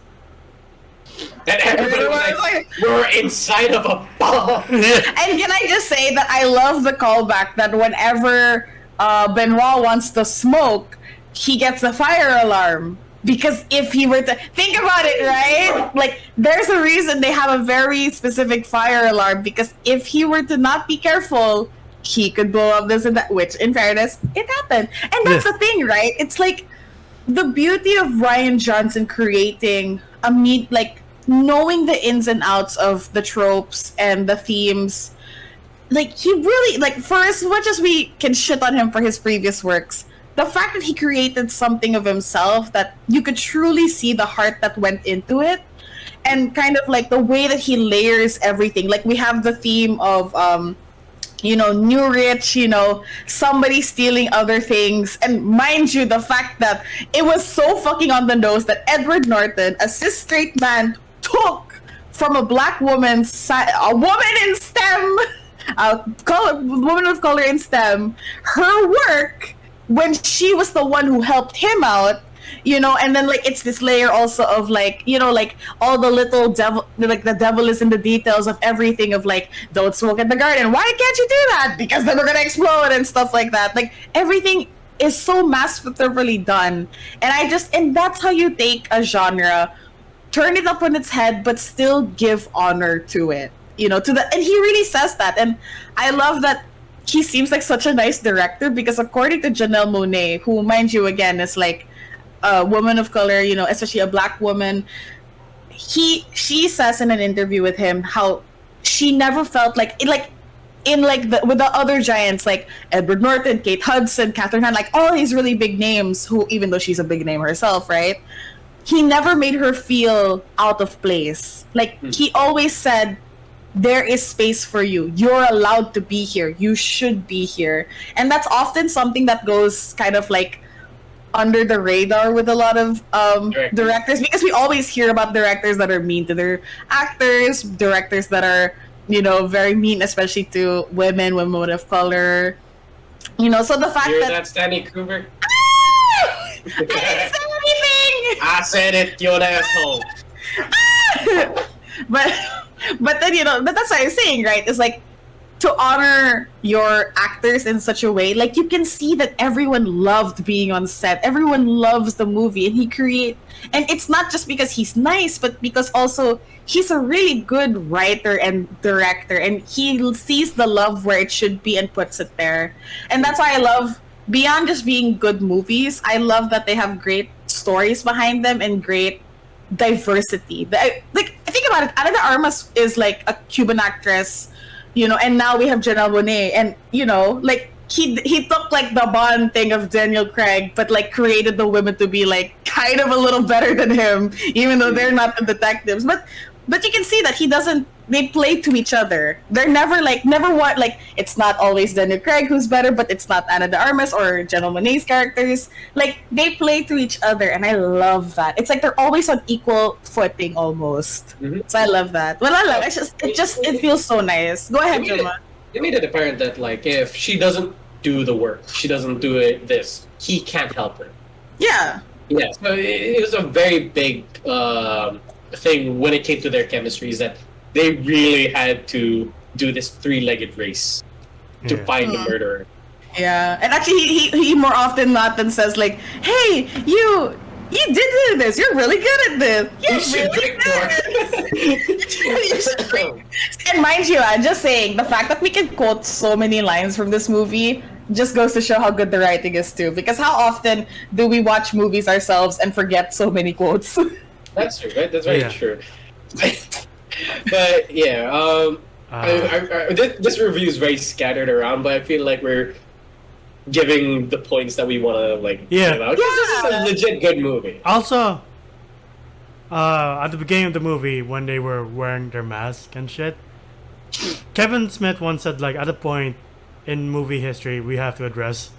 And everybody was like, we're inside of a bomb. And can I just say that I love the callback that whenever Benoit wants to smoke, he gets a fire alarm. Because if he were to think about it, right? Like, there's a reason they have a very specific fire alarm. Because if he were to not be careful, he could blow up this and that. Which, in fairness, it happened. And that's the thing, right? It's like the beauty of Rian Johnson creating knowing the ins and outs of the tropes and the themes. Like, he really, like, for as much as we can shit on him for his previous works, the fact that he created something of himself that you could truly see the heart that went into it, and kind of like the way that he layers everything. Like, we have the theme of new rich, somebody stealing other things. And mind you, the fact that it was so fucking on the nose that Edward Norton, a cis straight man, took from a black woman's side, a woman in STEM, woman of color in STEM, her work when she was the one who helped him out. And then like it's this layer also of like all the little devil, like the devil is in the details of everything, of like, don't smoke in the garden, why can't you do that, because then we're gonna explode and stuff like that. Like, everything is so masterfully done, and that's how you take a genre, turn it up on its head, but still give honor to it, and he really says that. And I love that he seems like such a nice director, because according to Janelle Monáe, who, mind you, again, is like a woman of color, especially a black woman, she says in an interview with him how she never felt like with the other giants like Edward Norton, Kate Hudson, Catherine Hahn, like all these really big names, who, even though she's a big name herself, right, he never made her feel out of place. Like, he always said, there is space for you. You're allowed to be here. You should be here. And that's often something that goes kind of like under the radar with a lot of directors, because we always hear about directors that are mean to their actors, directors that are, very mean, especially to women of color. So the fact that Stanley Kubrick. I didn't say anything. I said it, you're an asshole. But then but that's what I'm saying, right? It's like, to honor your actors in such a way, like, you can see that everyone loved being on set, everyone loves the movie, and it's not just because he's nice, but because also he's a really good writer and director, and he sees the love where it should be and puts it there. And that's why I love, beyond just being good movies, I love that they have great stories behind them and great diversity. I think about it, Ana de Armas is like a Cuban actress, and now we have Janelle Monáe, and like he took like the Bond thing of Daniel Craig, but like created the women to be like kind of a little better than him, even though they're not the detectives. But you can see that they play to each other. They're never what, like, it's not always Daniel Craig who's better, but it's not Ana de Armas or Janelle Monáe's characters. Like, they play to each other, and I love that. It's like they're always on equal footing almost. So I love that. Well, I love it. It feels so nice. Go ahead, Joma. They made it apparent that, like, if she doesn't do the work, she doesn't do he can't help her. Yeah. Yeah, so it was a very big thing when it came to their chemistry, is that they really had to do this three-legged race to find the murderer. Yeah, and actually, he more often not than says like, "Hey, you did do this. You're really good at this. You're really good." And mind you, I'm just saying, the fact that we can quote so many lines from this movie just goes to show how good the writing is too. Because how often do we watch movies ourselves and forget so many quotes? That's true, right? That's very true. But yeah, this review is very scattered around, but I feel like we're giving the points that we want to like Yeah. give out. 'Cause this is a legit good movie. Also, at the beginning of the movie, when they were wearing their mask and shit, Kevin Smith once said, like, at a point in movie history, we have to address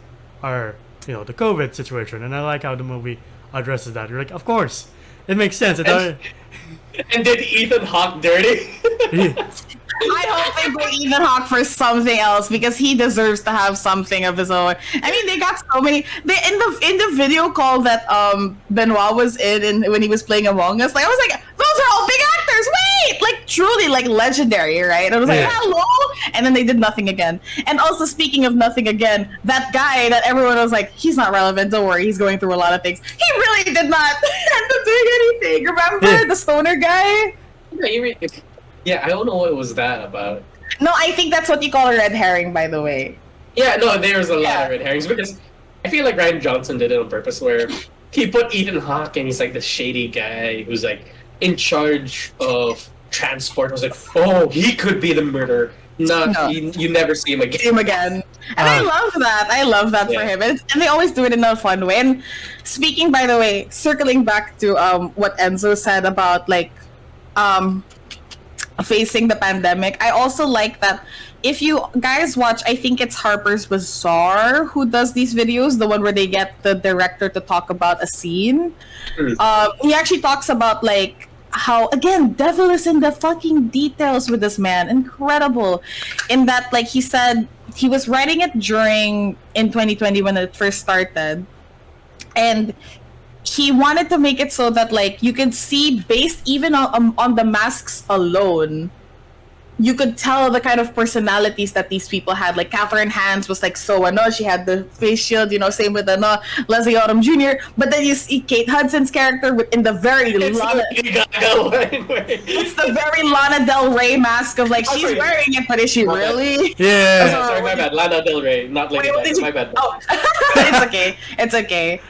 our, the COVID situation. And I like how the movie addresses that. You're like, of course, it makes sense. And did Ethan Hawke dirty? I hope they bring Ethan Hawke for something else because he deserves to have something of his own. I mean, they got so many. In the video call that Benoit was in when he was playing Among Us, like I was like, those are all big actors. Wait, like truly like legendary, right? I was like, hello, and then they did nothing again. And also speaking of nothing again, that guy that everyone was like, he's not relevant. Don't worry, he's going through a lot of things. He really did not end up doing anything. Remember the stoner guy? Yeah, I don't know what was that about. No, I think that's what you call a red herring, by the way. Yeah, no, there's a lot of red herrings because I feel like Ryan Johnson did it on purpose where he put Ethan Hawke and he's like the shady guy who's like in charge of transport. I was like, oh, he could be the murderer. You never see him again. And I love that. I love that for him. And they always do it in a fun way. And speaking, by the way, circling back to what Enzo said about like facing the pandemic, I also like that if you guys watch, I think it's Harper's Bazaar who does these videos, the one where they get the director to talk about a scene. He actually talks about like how, again, devil is in the fucking details with this man. Incredible. In that, like, he said he was writing it in 2020 when it first started. And he wanted to make it so that, like, you could see, based even on the masks alone, you could tell the kind of personalities that these people had. Like, Catherine Hans was like so she had the face shield, same with Leslie Odom Jr. But then you see Kate Hudson's character in the very it's the very Lana Del Rey mask of like, she's wearing it, but is she really? Yeah. Sorry, my bad. Lana Del Rey, not Lady Gaga. My bad. Oh, it's okay.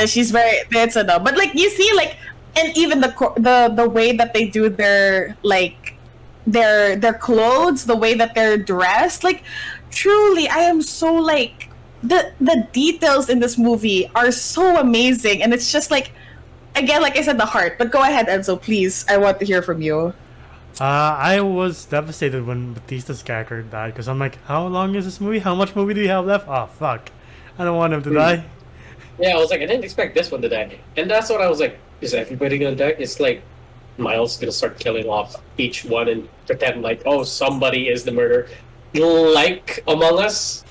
She's very. It's a no. But like you see, like, and even the way that they do their like their clothes, the way that they're dressed, like truly, I am so like the details in this movie are so amazing, and it's just like, again, like I said, the heart. But go ahead, Enzo, please. I want to hear from you. I was devastated when Batista's character died because I'm like, how long is this movie? How much movie do you have left? Oh fuck, I don't want him to die. Yeah, I was like, I didn't expect this one to die, and that's what I was like. Is everybody gonna die? It's like Miles gonna start killing off each one and pretend like, oh, somebody is the murderer, like Among Us.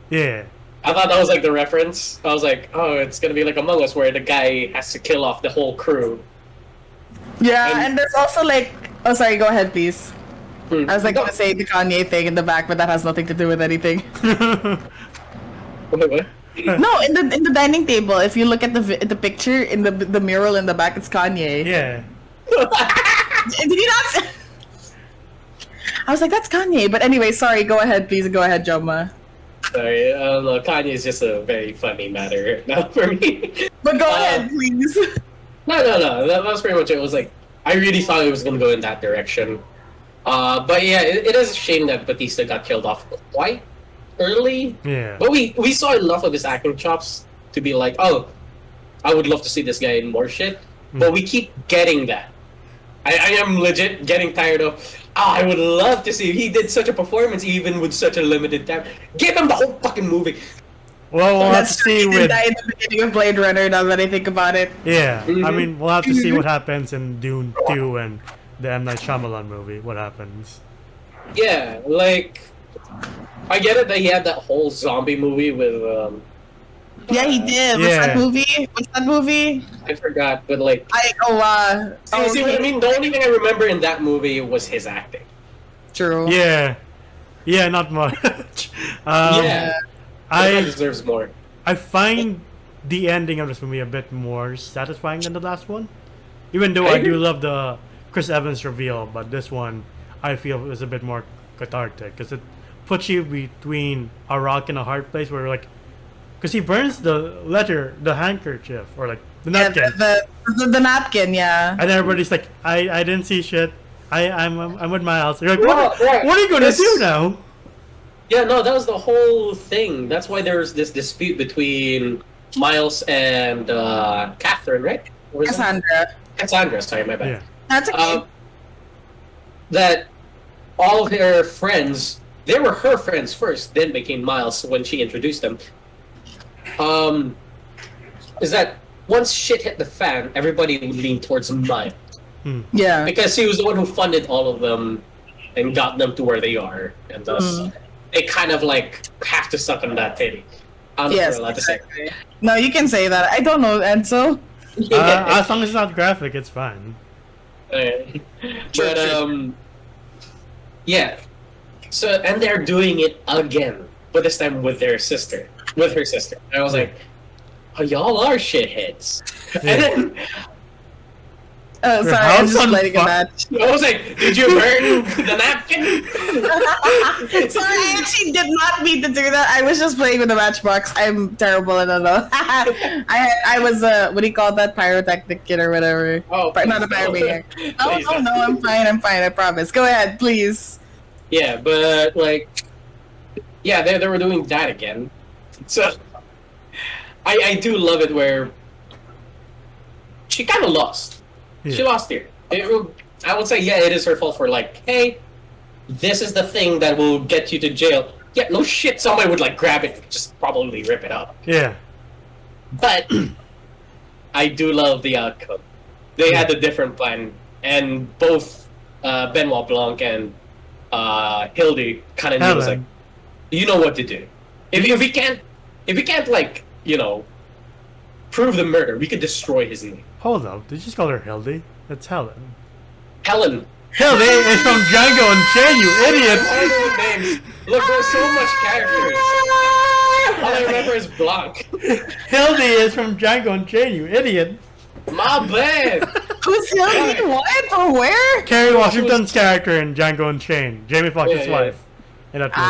Yeah. I thought that was like the reference. I was like, oh, it's gonna be like Among Us where the guy has to kill off the whole crew. Yeah, and there's also like, oh, sorry, go ahead, please. I was like gonna say the Kanye thing in the back, but that has nothing to do with anything. What? No, in the dining table, if you look at the picture in the mural in the back, it's Kanye. Yeah. Did you not? I was like, that's Kanye. But anyway, sorry. Go ahead, please. Go ahead, Joma. Sorry, Kanye is just a very funny matter now for me. But go ahead, please. No. That was pretty much it. It was like, I really thought it was going to go in that direction. But yeah, it is a shame that Batista got killed off quite early. Yeah. But we saw enough of his acting chops to be like, oh, I would love to see this guy in more shit. But we keep getting that. I am legit getting tired of, I would love to see, he did such a performance even with such a limited time. Give him the whole fucking movie. Well, we'll have to see with die in the beginning of Blade Runner, now that I think about it. Yeah, I mean, we'll have to see what happens in Dune 2 and the M. Night Shyamalan movie. What happens? Yeah, like, I get it that he had that whole zombie movie with, yeah, he did. What's that movie? I forgot, but like... See, I mean, the only thing I remember in that movie was his acting. True. Yeah. Yeah, not much. Yeah. I deserves more. I find the ending of this movie a bit more satisfying than the last one. Even though I do love the Chris Evans reveal, but this one I feel is a bit more cathartic because it puts you between a rock and a hard place where like, because he burns the handkerchief or like the napkin. Yeah, the napkin, yeah. And everybody's like, I didn't see shit. I'm with Miles. You're like, what are you gonna do now? Yeah, no, that was the whole thing. That's why there's this dispute between Miles and Catherine, right? Or is it? Cassandra. Cassandra, sorry, my bad. Yeah. That's okay. That all of their friends, they were her friends first, then became Miles when she introduced them. Is that once shit hit the fan, everybody would lean towards Miles. Yeah. Because he was the one who funded all of them and got them to where they are. And thus, they kind of like have to suck on that titty. I don't know if Yes. you're allowed to say. Exactly. No, you can say that. I don't know, Enzo. As long as it's not graphic, it's fine. But yeah. So and they're doing it again, but this time with their sister, with her sister. And I was like, oh, y'all are shitheads. Yeah. And then Sorry, house I'm just on lighting a fi- match. I was like, did you burn the napkin? Sorry, I actually did not mean to do that. I was just playing with the matchbox. I'm terrible at that. I was what do you call that? Pyrotechnic kid or whatever. Oh, Not a please don't. pyromaniac. Oh Please no, don't. no, I'm fine. I'm fine. I promise. Go ahead, please. Yeah, but like, yeah, they were doing that again. So I do love it where she kind of lost. Yeah. She lost here. I would say, yeah, it is her fault for like, hey, this is the thing that will get you to jail. Yeah, no shit, somebody would like grab it, and just probably rip it up. Yeah. But I do love the outcome. They had a different plan, and both Benoit Blanc and Hildy kind of knew, was like, Helen. you know what to do. If we can't like, you know, prove the murder, we could destroy his name. Hold up. Did you just call her Hildy? That's Helen. Helen. Hildy is from Django Unchained, you idiot! All those names. Look, there's so much characters. All I remember is Blanc. Hildy is from Django Unchained, you idiot! My bad. Who's Hildy? What or where? Kerry Washington's character in Django Unchained, Jamie Foxx's Yeah. wife. In that movie.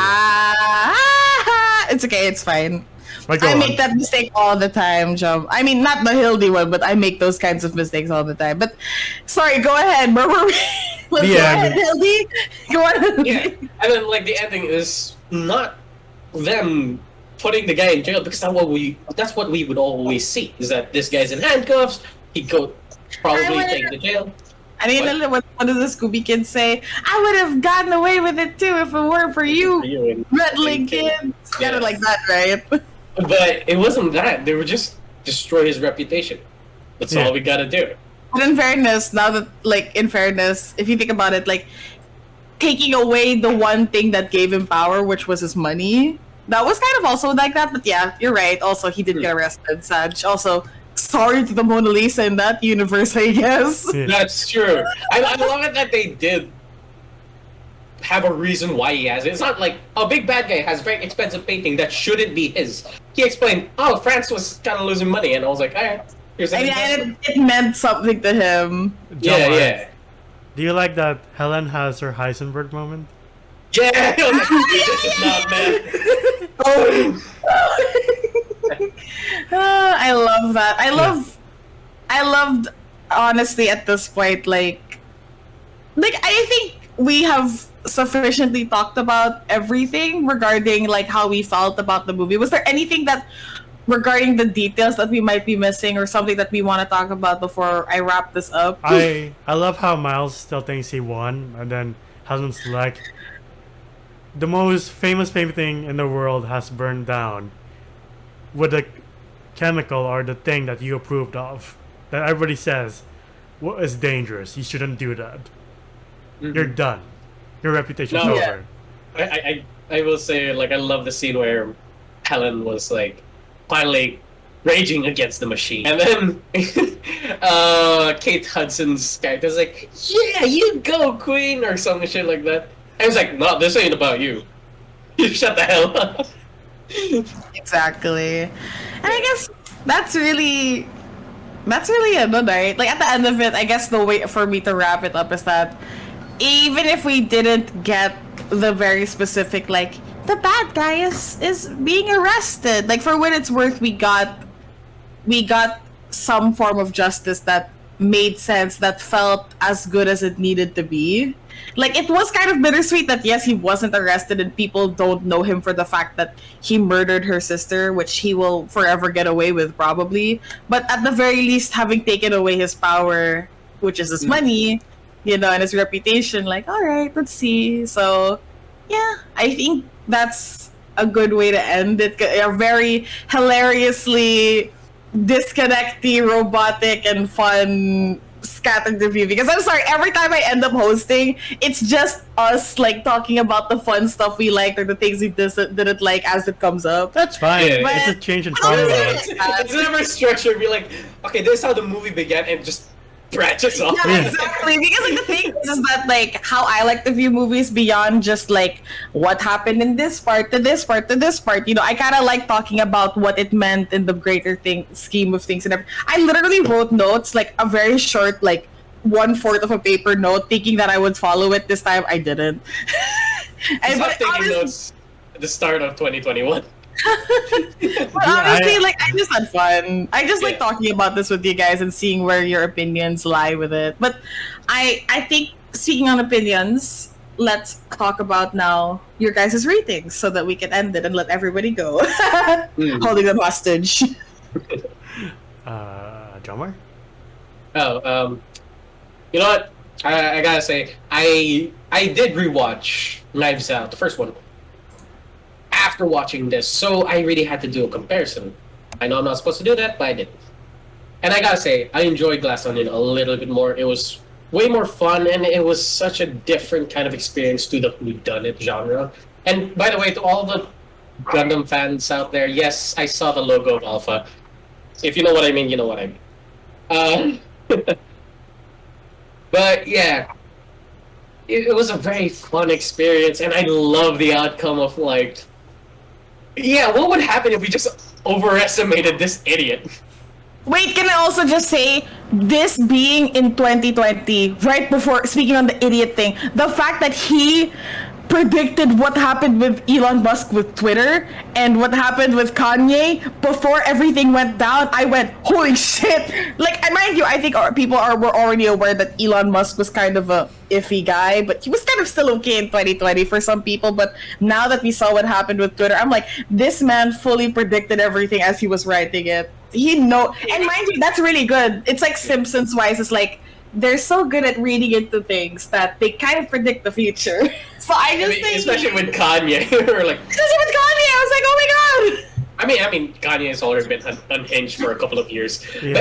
It's okay. It's fine. But go I on. make that mistake all the time, Joe. I mean, not the Hildy one, but I make those kinds of mistakes all the time. But sorry, go ahead. Where were we? Let's The go end. ahead, Hildy. Go on. Yeah, and then like the ending is not them putting the guy in jail because that's what we would always see, is that this guy's in handcuffs. He go probably take the jail. I mean, what does the Scooby Kid say? I would have gotten away with it too if it weren't for you, meddling kids. Kind of like that, right? But it wasn't that. They were just destroy his reputation. That's Yeah. all we gotta do. But in fairness, if you think about it, like taking away the one thing that gave him power, which was his money, that was kind of also like that. But yeah, you're right. Also, he did get arrested. Saj. Also, sorry to the Mona Lisa in that universe, I guess. Yeah. That's true. I love it that they did have a reason why he has it. It's not like a big bad guy has very expensive painting that shouldn't be his. He explained, oh, France was kind of losing money, and I was like, alright, here's an investment. And it meant something to him. John, Yeah. Do you like that Helen has her Heisenberg moment? Yeah! I was like, this is not man. I love that. I loved honestly at this point, like I think we have sufficiently talked about everything regarding like how we felt about the movie. Was there anything that regarding the details that we might be missing or something that we want to talk about before I wrap this up? I love how Miles still thinks he won, and then Helen's like, the most famous thing in the world has burned down with the chemical or the thing that you approved of. That everybody says is dangerous. You shouldn't do that. You're done. Your reputation's No. over. I will say, like, I love the scene where Helen was like finally raging against the machine, and then Kate Hudson's character's like, "Yeah, you go, Queen," or some shit like that. I was like, "No, this ain't about you. You shut the hell up." Exactly. And I guess that's really it, no, right? Like at the end of it, I guess the way for me to wrap it up is that even if we didn't get the very specific, like the bad guy is being arrested, like for what it's worth, we got some form of justice that made sense, that felt as good as it needed to be. like it was kind of bittersweet that yes, he wasn't arrested and people don't know him for the fact that he murdered her sister, which he will forever get away with probably. But at the very least, having taken away his power, which is his money, you know, and his reputation, like, all right, let's see. So yeah, I think that's a good way to end it. A very hilariously disconnecty, robotic, and fun scattered review. Because I'm sorry, every time I end up hosting, it's just us like talking about the fun stuff we liked or the things we didn't like as it comes up. That's fine. Yeah. It's a change in formula. It's never structured. Be like, okay, this is how the movie began, and just branches off. Yeah, exactly. Because like the thing is that like how I like to view movies beyond just like what happened in this part to this part to this part. You know, I kind of like talking about what it meant in the greater scheme of things. And I literally wrote notes, like a very short, like 1/4 of a paper note, thinking that I would follow it. This time I didn't. I was taking notes at the start of 2021. But honestly, like I just had fun. I just like talking about this with you guys and seeing where your opinions lie with it. But I think speaking on opinions, let's talk about now your guys' ratings so that we can end it and let everybody go. Holding them hostage. Drummer? Oh, you know what? I gotta say, I did rewatch Knives Out, the first one, after watching this, so I really had to do a comparison. I know I'm not supposed to do that, but I did. And I gotta say, I enjoyed Glass Onion a little bit more. It was way more fun, and it was such a different kind of experience to the whodunit genre. And by the way, to all the Gundam fans out there, yes, I saw the logo of Alpha. If you know what I mean, you know what I mean. But yeah, it was a very fun experience, and I love the outcome of like, yeah, what would happen if we just overestimated this idiot? Wait, can I also just say, this being in 2020, right before, speaking on the idiot thing, the fact that he predicted what happened with Elon Musk with Twitter and what happened with Kanye before everything went down, I went, holy shit! Like, and mind you, I think people were already aware that Elon Musk was kind of a iffy guy, but he was kind of still okay in 2020 for some people. But now that we saw what happened with Twitter, I'm like, this man fully predicted everything as he was writing it. And mind you, that's really good. It's like Simpsons wise, it's like, they're so good at reading into things that they kind of predict the future. So I think, especially with Kanye, or like, especially with Kanye, I was like, oh my god. I mean, Kanye has already been unhinged for a couple of years. Yeah.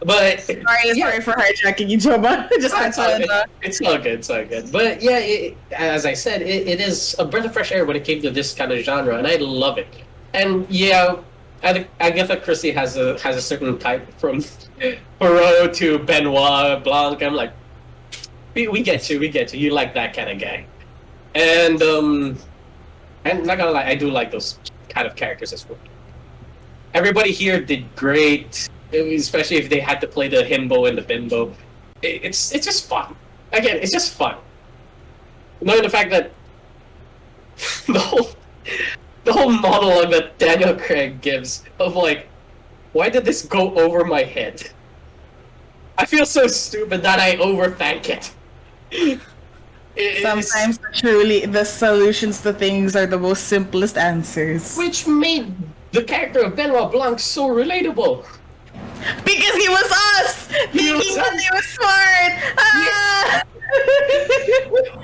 But anyway, sorry for hijacking you, Joba. It's all good. It's all good. But yeah, as I said, it is a breath of fresh air when it came to this kind of genre, and I love it. And yeah, Agatha Christie has a certain type from Poirot to Benoit Blanc. I'm like, we get you. You like that kind of guy. And I'm not gonna lie, I do like those kind of characters as well. Everybody here did great, especially if they had to play the himbo and the bimbo. It's just fun. Again, it's just fun. Knowing the fact that the whole monologue that Daniel Craig gives of like, why did this go over my head? I feel so stupid that I overthink it. Sometimes truly the solutions to things are the most simplest answers. Which made the character of Benoit Blanc so relatable. Because he was us! Thinking that he was smart! Ah!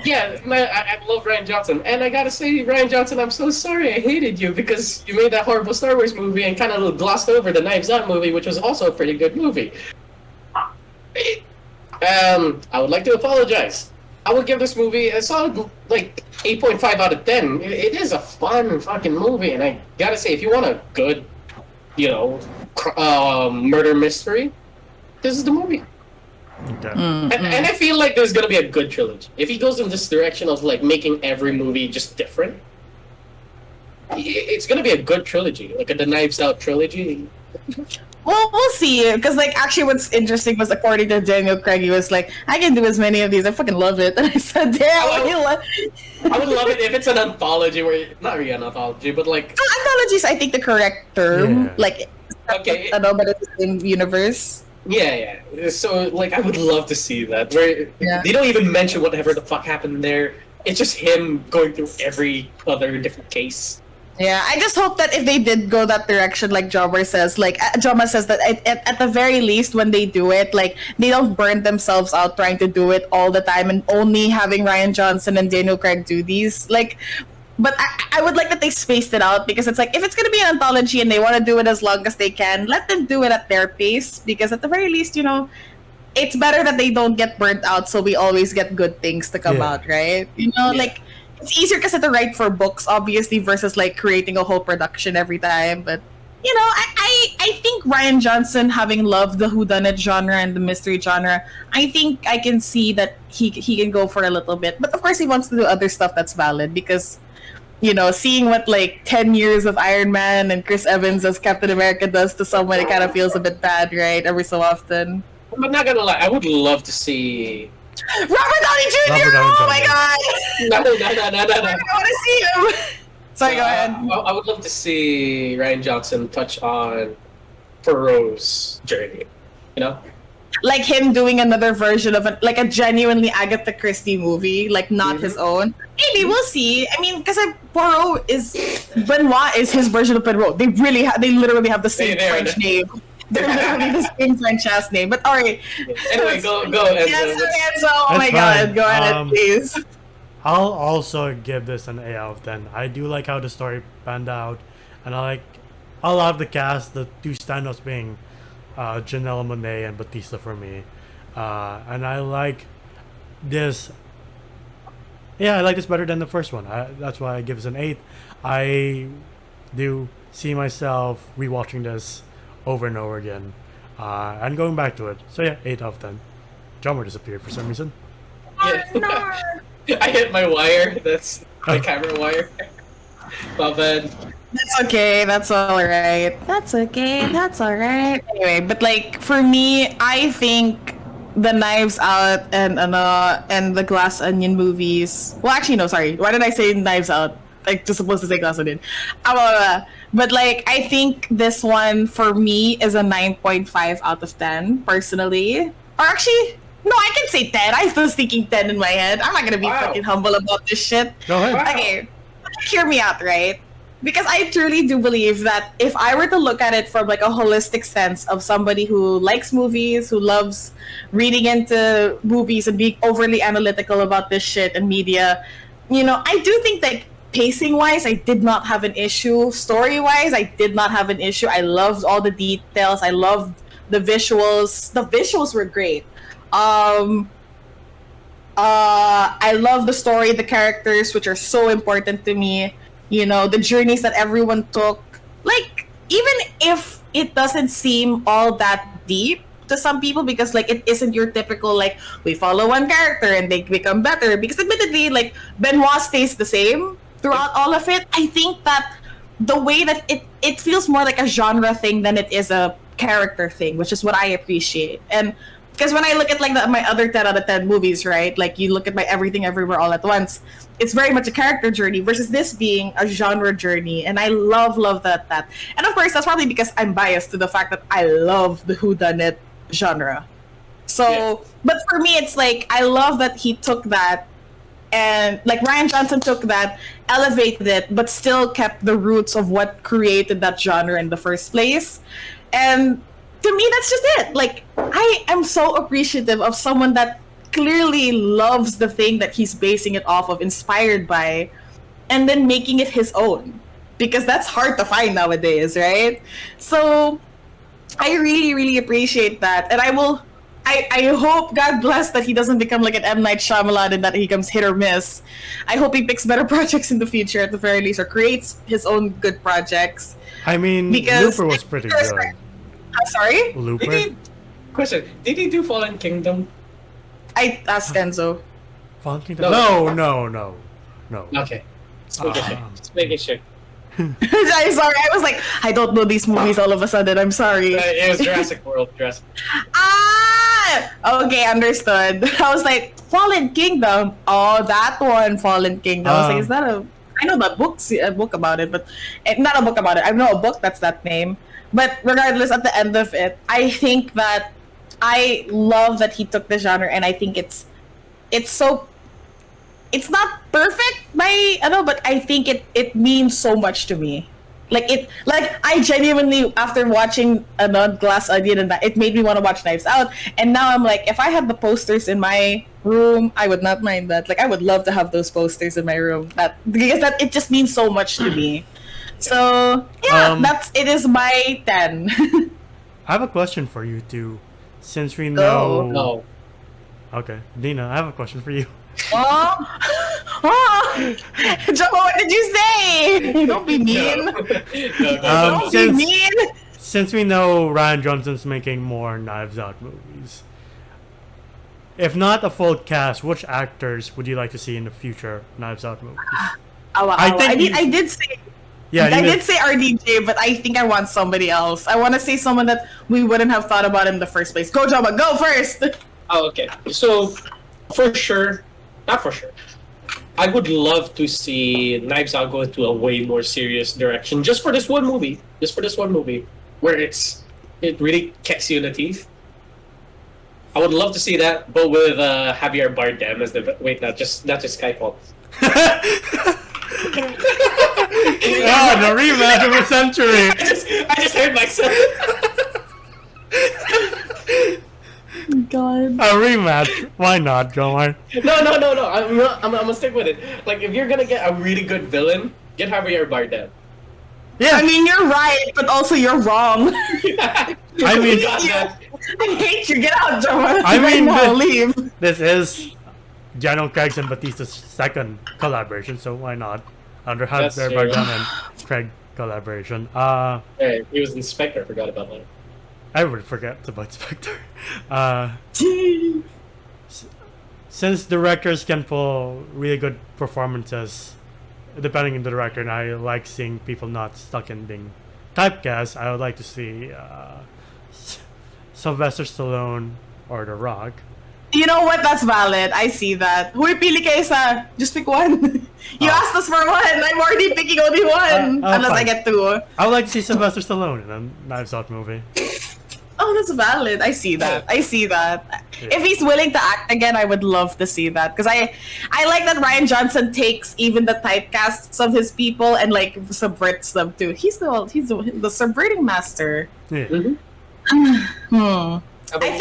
Yeah, man, I love Rian Johnson. And I gotta say, Rian Johnson, I'm so sorry I hated you because you made that horrible Star Wars movie and kind of glossed over the Knives Out movie, which was also a pretty good movie. I would like to apologize. I would give this movie a solid, like, 8.5 out of 10. It is a fun fucking movie, and I gotta say, if you want a good, murder mystery, this is the movie. Okay. And I feel like there's gonna be a good trilogy. If he goes in this direction of, like, making every movie just different, it's gonna be a good trilogy, like the Knives Out trilogy. Well, we'll see. Because, like, actually what's interesting was, according to Daniel Craig, he was like, I can do as many of these. I fucking love it. And I said, damn, I would love it if it's an anthology, not really an anthology, but, like... Anthology is, I think, the correct term. Yeah. Like, okay. But it's the same universe. Yeah. So, like, I would love to see that. Where Yeah. they don't even mention whatever the fuck happened there. It's just him going through every other different case. Yeah, I just hope that if they did go that direction, like Jomar says, Joma says that at the very least, when they do it, like they don't burn themselves out trying to do it all the time and only having Ryan Johnson and Daniel Craig do these. Like, but I would like that they spaced it out because it's like if it's gonna be an anthology and they want to do it as long as they can, let them do it at their pace because at the very least, it's better that they don't get burnt out so we always get good things to come Yeah. out, right? Like it's easier because to write for books, obviously, versus like creating a whole production every time. But I think Ryan Johnson, having loved the whodunit genre and the mystery genre, I think I can see that he can go for a little bit. But of course, he wants to do other stuff that's valid because seeing what like 10 years of Iron Man and Chris Evans as Captain America does to someone, it kind of feels a bit bad, right? Every so often. I'm not gonna lie, I would love to see. Robert Downey Jr. Robert Downey Oh my Jr. god! No. I want to see him. Sorry, go ahead. I would love to see Ryan Johnson touch on Poirot's journey. Like him doing another version of like a genuinely Agatha Christie movie, like not his own. Maybe we'll see. I mean, because Benoit is his version of Poirot. They literally have the same French name. They're literally the same French ass name. But alright. Anyway, go. Yes, Enzo. Oh my That's god, fine. go ahead, please. I'll also give this an 8 out of 10. I do like how the story panned out, and I love the cast. The two standouts being Janelle Monáe and Batista for me, and I like this. Yeah, I like this better than the first one. That's why I give this an 8. I do see myself rewatching this over and over again, and going back to it. So yeah, 8 out of 10. Drummer disappeared for some reason. Yeah. I hit my wire. That's my camera wire. My bad. That's okay. That's all right. That's okay. That's all right. Anyway, but like for me, I think the Knives Out and the Glass Onion movies. Well, actually, no. Sorry. Why did I say Knives Out? Like, just supposed to say Glass Onion. But like, I think this one for me is a 9.5 out of 10 personally. Or actually, no, I can say 10. I was thinking 10 in my head. I'm not gonna be fucking humble about this shit. Go ahead. Wow. Okay, hear me out, right? Because I truly do believe that if I were to look at it from like a holistic sense of somebody who likes movies, who loves reading into movies and being overly analytical about this shit and media, I do think that pacing wise, I did not have an issue. Story wise, I did not have an issue. I loved all the details. I loved the visuals. The visuals were great. I love the story, the characters, which are so important to me. The journeys that everyone took. Like, even if it doesn't seem all that deep to some people, because like it isn't your typical like we follow one character and they become better. Because admittedly, like Benoit stays the same throughout all of it. I think that the way that it feels more like a genre thing than it is a character thing, which is what I appreciate. And because when I look at like my other 10 out of 10 movies, right? Like you look at my Everything Everywhere All at Once, it's very much a character journey versus this being a genre journey. And I love that. And of course, that's probably because I'm biased to the fact that I love the whodunit genre. So, Yeah. but for me, it's like, I love that he took that and like Ryan Johnson took that, elevated it, but still kept the roots of what created that genre in the first place. And to me, that's just it. Like, I am so appreciative of someone that clearly loves the thing that he's basing it off of, inspired by, and then making it his own. Because that's hard to find nowadays, right? So, I really, really appreciate that. And I hope, God bless, that he doesn't become like an M. Night Shyamalan and that he becomes hit or miss. I hope he picks better projects in the future at the very least, or creates his own good projects. I mean, Because- Looper was pretty good. I'm sorry? Looper? Question: did he do Fallen Kingdom? I asked Enzo. Fallen Kingdom? No. Okay, just making sure. I'm sorry. I was like, I don't know these movies all of a sudden. I'm sorry. It was Jurassic World. Ah! Okay, understood. I was like, Fallen Kingdom. Oh, that one, Fallen Kingdom. I was like, is that a... I know that a book about it, but... not a book about it. I know a book that's that name. But regardless, at the end of it, I think that I love that he took the genre, and I think it's so. It's not perfect but I think it means so much to me. Like I genuinely, after watching Glass Onion and that, it made me want to watch Knives Out. And now I'm like, if I had the posters in my room, I would not mind that. Like, I would love to have those posters in my room. Because it just means so much to me. So yeah, it is my 10. I have a question for you too, since we know. No. Okay, Dina, I have a question for you. Joe, what did you say? Don't be mean. No. Don't be mean. Since we know Ryan Johnson's making more Knives Out movies, if not a full cast, which actors would you like to see in the future Knives Out movies? I did say. Yeah, I did say RDJ, but I think I want somebody else. I want to say someone that we wouldn't have thought about in the first place. Go, Joma, go first. Oh, okay. So, not for sure. I would love to see Knives Out go into a way more serious direction, just for this one movie. Where it really kicks you in the teeth. I would love to see that, but with Javier Bardem as the not just Skyfall. The rematch of the century. I just heard myself. God. A rematch? Why not, Jomar? No. I'm gonna stick with it. Like, if you're gonna get a really good villain, get Javier Bardem. Yeah. I mean, you're right, but also you're wrong. I mean, I hate you. Get out, Joma. I mean, leave. This is Daniel Craig's and Batista's second collaboration, so why not? Under Javier Bardem and Craig collaboration. Hey, he was Inspector. I forgot about that. I would forget about Spectre. Since directors can pull really good performances, depending on the director, and I like seeing people not stuck in being typecast, I would like to see Sylvester Stallone or The Rock. You know what? That's valid. I see that. Huy, pili kayo sa. Just pick one. You asked us for one. I'm already picking only one. Unless fine. I get two. I would like to see Sylvester Stallone in a Knives Out movie. Oh, that's valid. I see that. Yeah. If he's willing to act again, I would love to see that. Because I like that Ryan Johnson takes even the typecasts of his people and like subverts them too. He's the subverting master. Yeah. I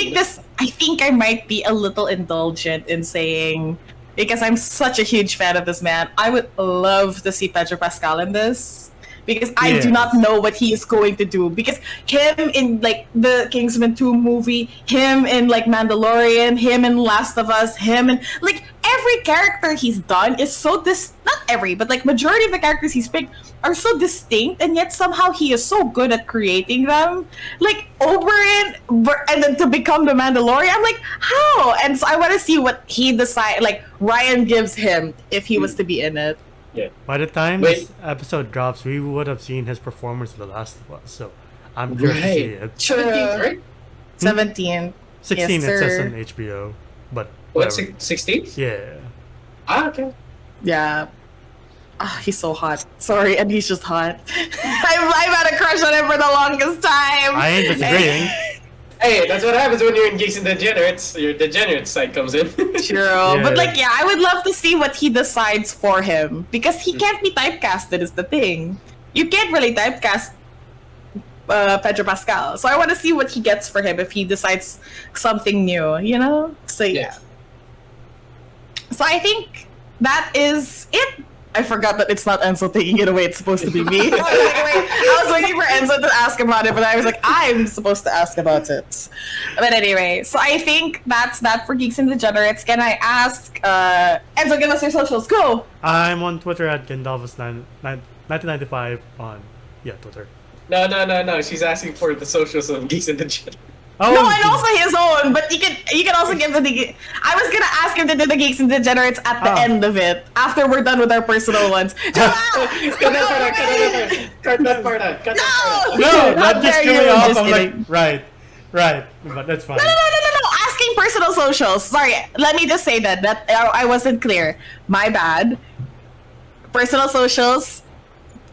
think I might be a little indulgent in saying, because I'm such a huge fan of this man, I would love to see Pedro Pascal in this. Because I do not know what he is going to do. Because him in like the Kingsman 2 movie, him in like Mandalorian, him in Last of Us, him in like every character he's done is so not every, but like majority of the characters he's picked are so distinct, and yet somehow he is so good at creating them. Like Oberyn, and then to become the Mandalorian, I'm like, how? And so I want to see what he decide. Like Ryan gives him if he was to be in it. Yeah. By the time this episode drops, we would have seen his performance in The Last of Us, so I'm curious to see it. 17th, right? 17. 16 Yes, it says sir. on HBO, but What, whatever. 16th? Yeah. Ah, okay. Yeah. Ah, he's so hot. Sorry, and he's just hot. I've had a crush on him for the longest time. I ain't disagreeing. Hey, that's what happens when you're in Geeks and Degenerates. Your degenerate side comes in. True. But like, yeah, I would love to see what he decides for him. Because he can't be typecasted is the thing. You can't really typecast Pedro Pascal. So I want to see what he gets for him if he decides something new, you know? So yeah. So I think that is it. I forgot that it's not Enzo taking it away. It's supposed to be me. I was waiting for Enzo to ask about it, but I was like, I'm supposed to ask about it. But anyway, so I think that's that for Geeks and Degenerates. Can I ask, Enzo, give us your socials. Go! I'm on Twitter at Gandalfus1995 on Twitter. No. She's asking for the socials of Geeks and Degenerates. Oh, No, and also his own, but you can also give the I was gonna ask him to do the Geeks and Degenerates at the end of it, after we're done with our personal ones. Cut that part out. No, that just threw me off. Just I'm kidding. like, right, but that's fine. No. Asking personal socials. Sorry, let me just say that I wasn't clear. My bad. Personal socials.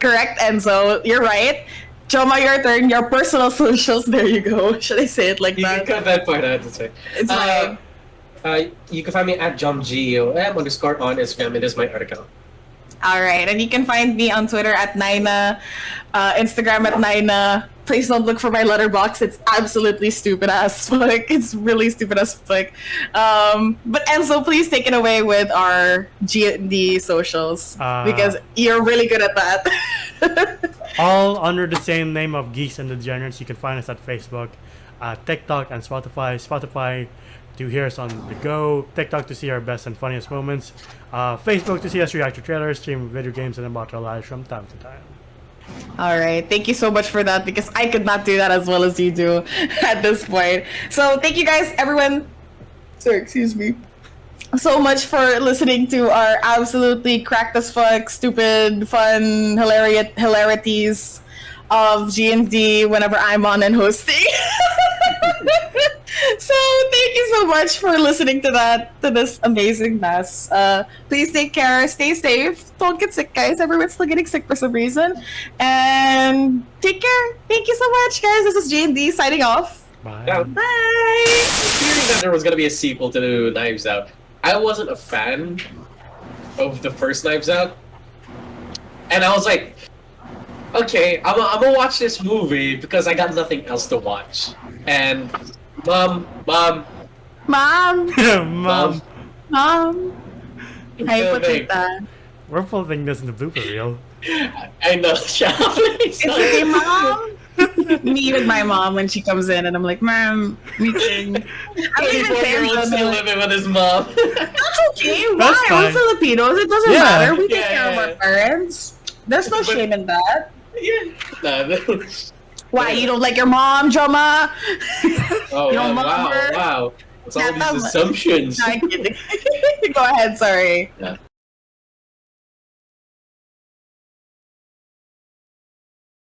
Correct, Enzo. You're right. Joma, your turn. Your personal socials. There you go. Should I say it like You can that? cut that part out. That's right. It's fine. You can find me at JomGOM_ on Instagram. It is my art account. All right, and you can find me on Twitter at Naina, Instagram at Naina. Please don't look for my letterbox. It's absolutely stupid as fuck. It's really stupid as fuck. But Enzo, please take it away with our G&D socials because you're really good at that. All under the same name of Geeks and Degenerates. You can find us at Facebook, TikTok, and Spotify. Spotify to hear us on the go, TikTok to see our best and funniest moments, Facebook to see us react to trailers, stream video games, and about our lives from time to time. All right, thank you so much for that because I could not do that as well as you do at this point. So thank you guys, everyone. Sorry, excuse me. So much for listening to our absolutely cracked as fuck, stupid, fun, hilarities of G&D whenever I'm on and hosting. So thank you so much for listening to this amazing mess. Please take care, stay safe, don't get sick, guys. Everyone's still getting sick for some reason. And take care. Thank you so much, guys. This is G&D signing off. Bye. Yeah. Bye. Hearing that there was gonna be a sequel to Knives Out, I wasn't a fan of the first Knives Out, and I was like, okay, I'm gonna watch this movie because I got nothing else to watch. And mom, Mom. Mom, Ay, putita. we're putting this in the blooper reel. I know, shut up, please. It's okay, Mom. Me with my mom when she comes in and I'm like, Mom, meeting. I'm even 24-year-old still living with his mom. That's okay. Why? That's We're fine. Filipinos. It doesn't Yeah. matter. We take Yeah, care of yeah, our yeah. parents. There's no shame in that. Yeah. Nah, Why? You don't like your mom, Joma? oh, You don't wow, remember? wow. What's all Yeah, these assumptions? No, I'm kidding. Go ahead. Sorry. Yeah.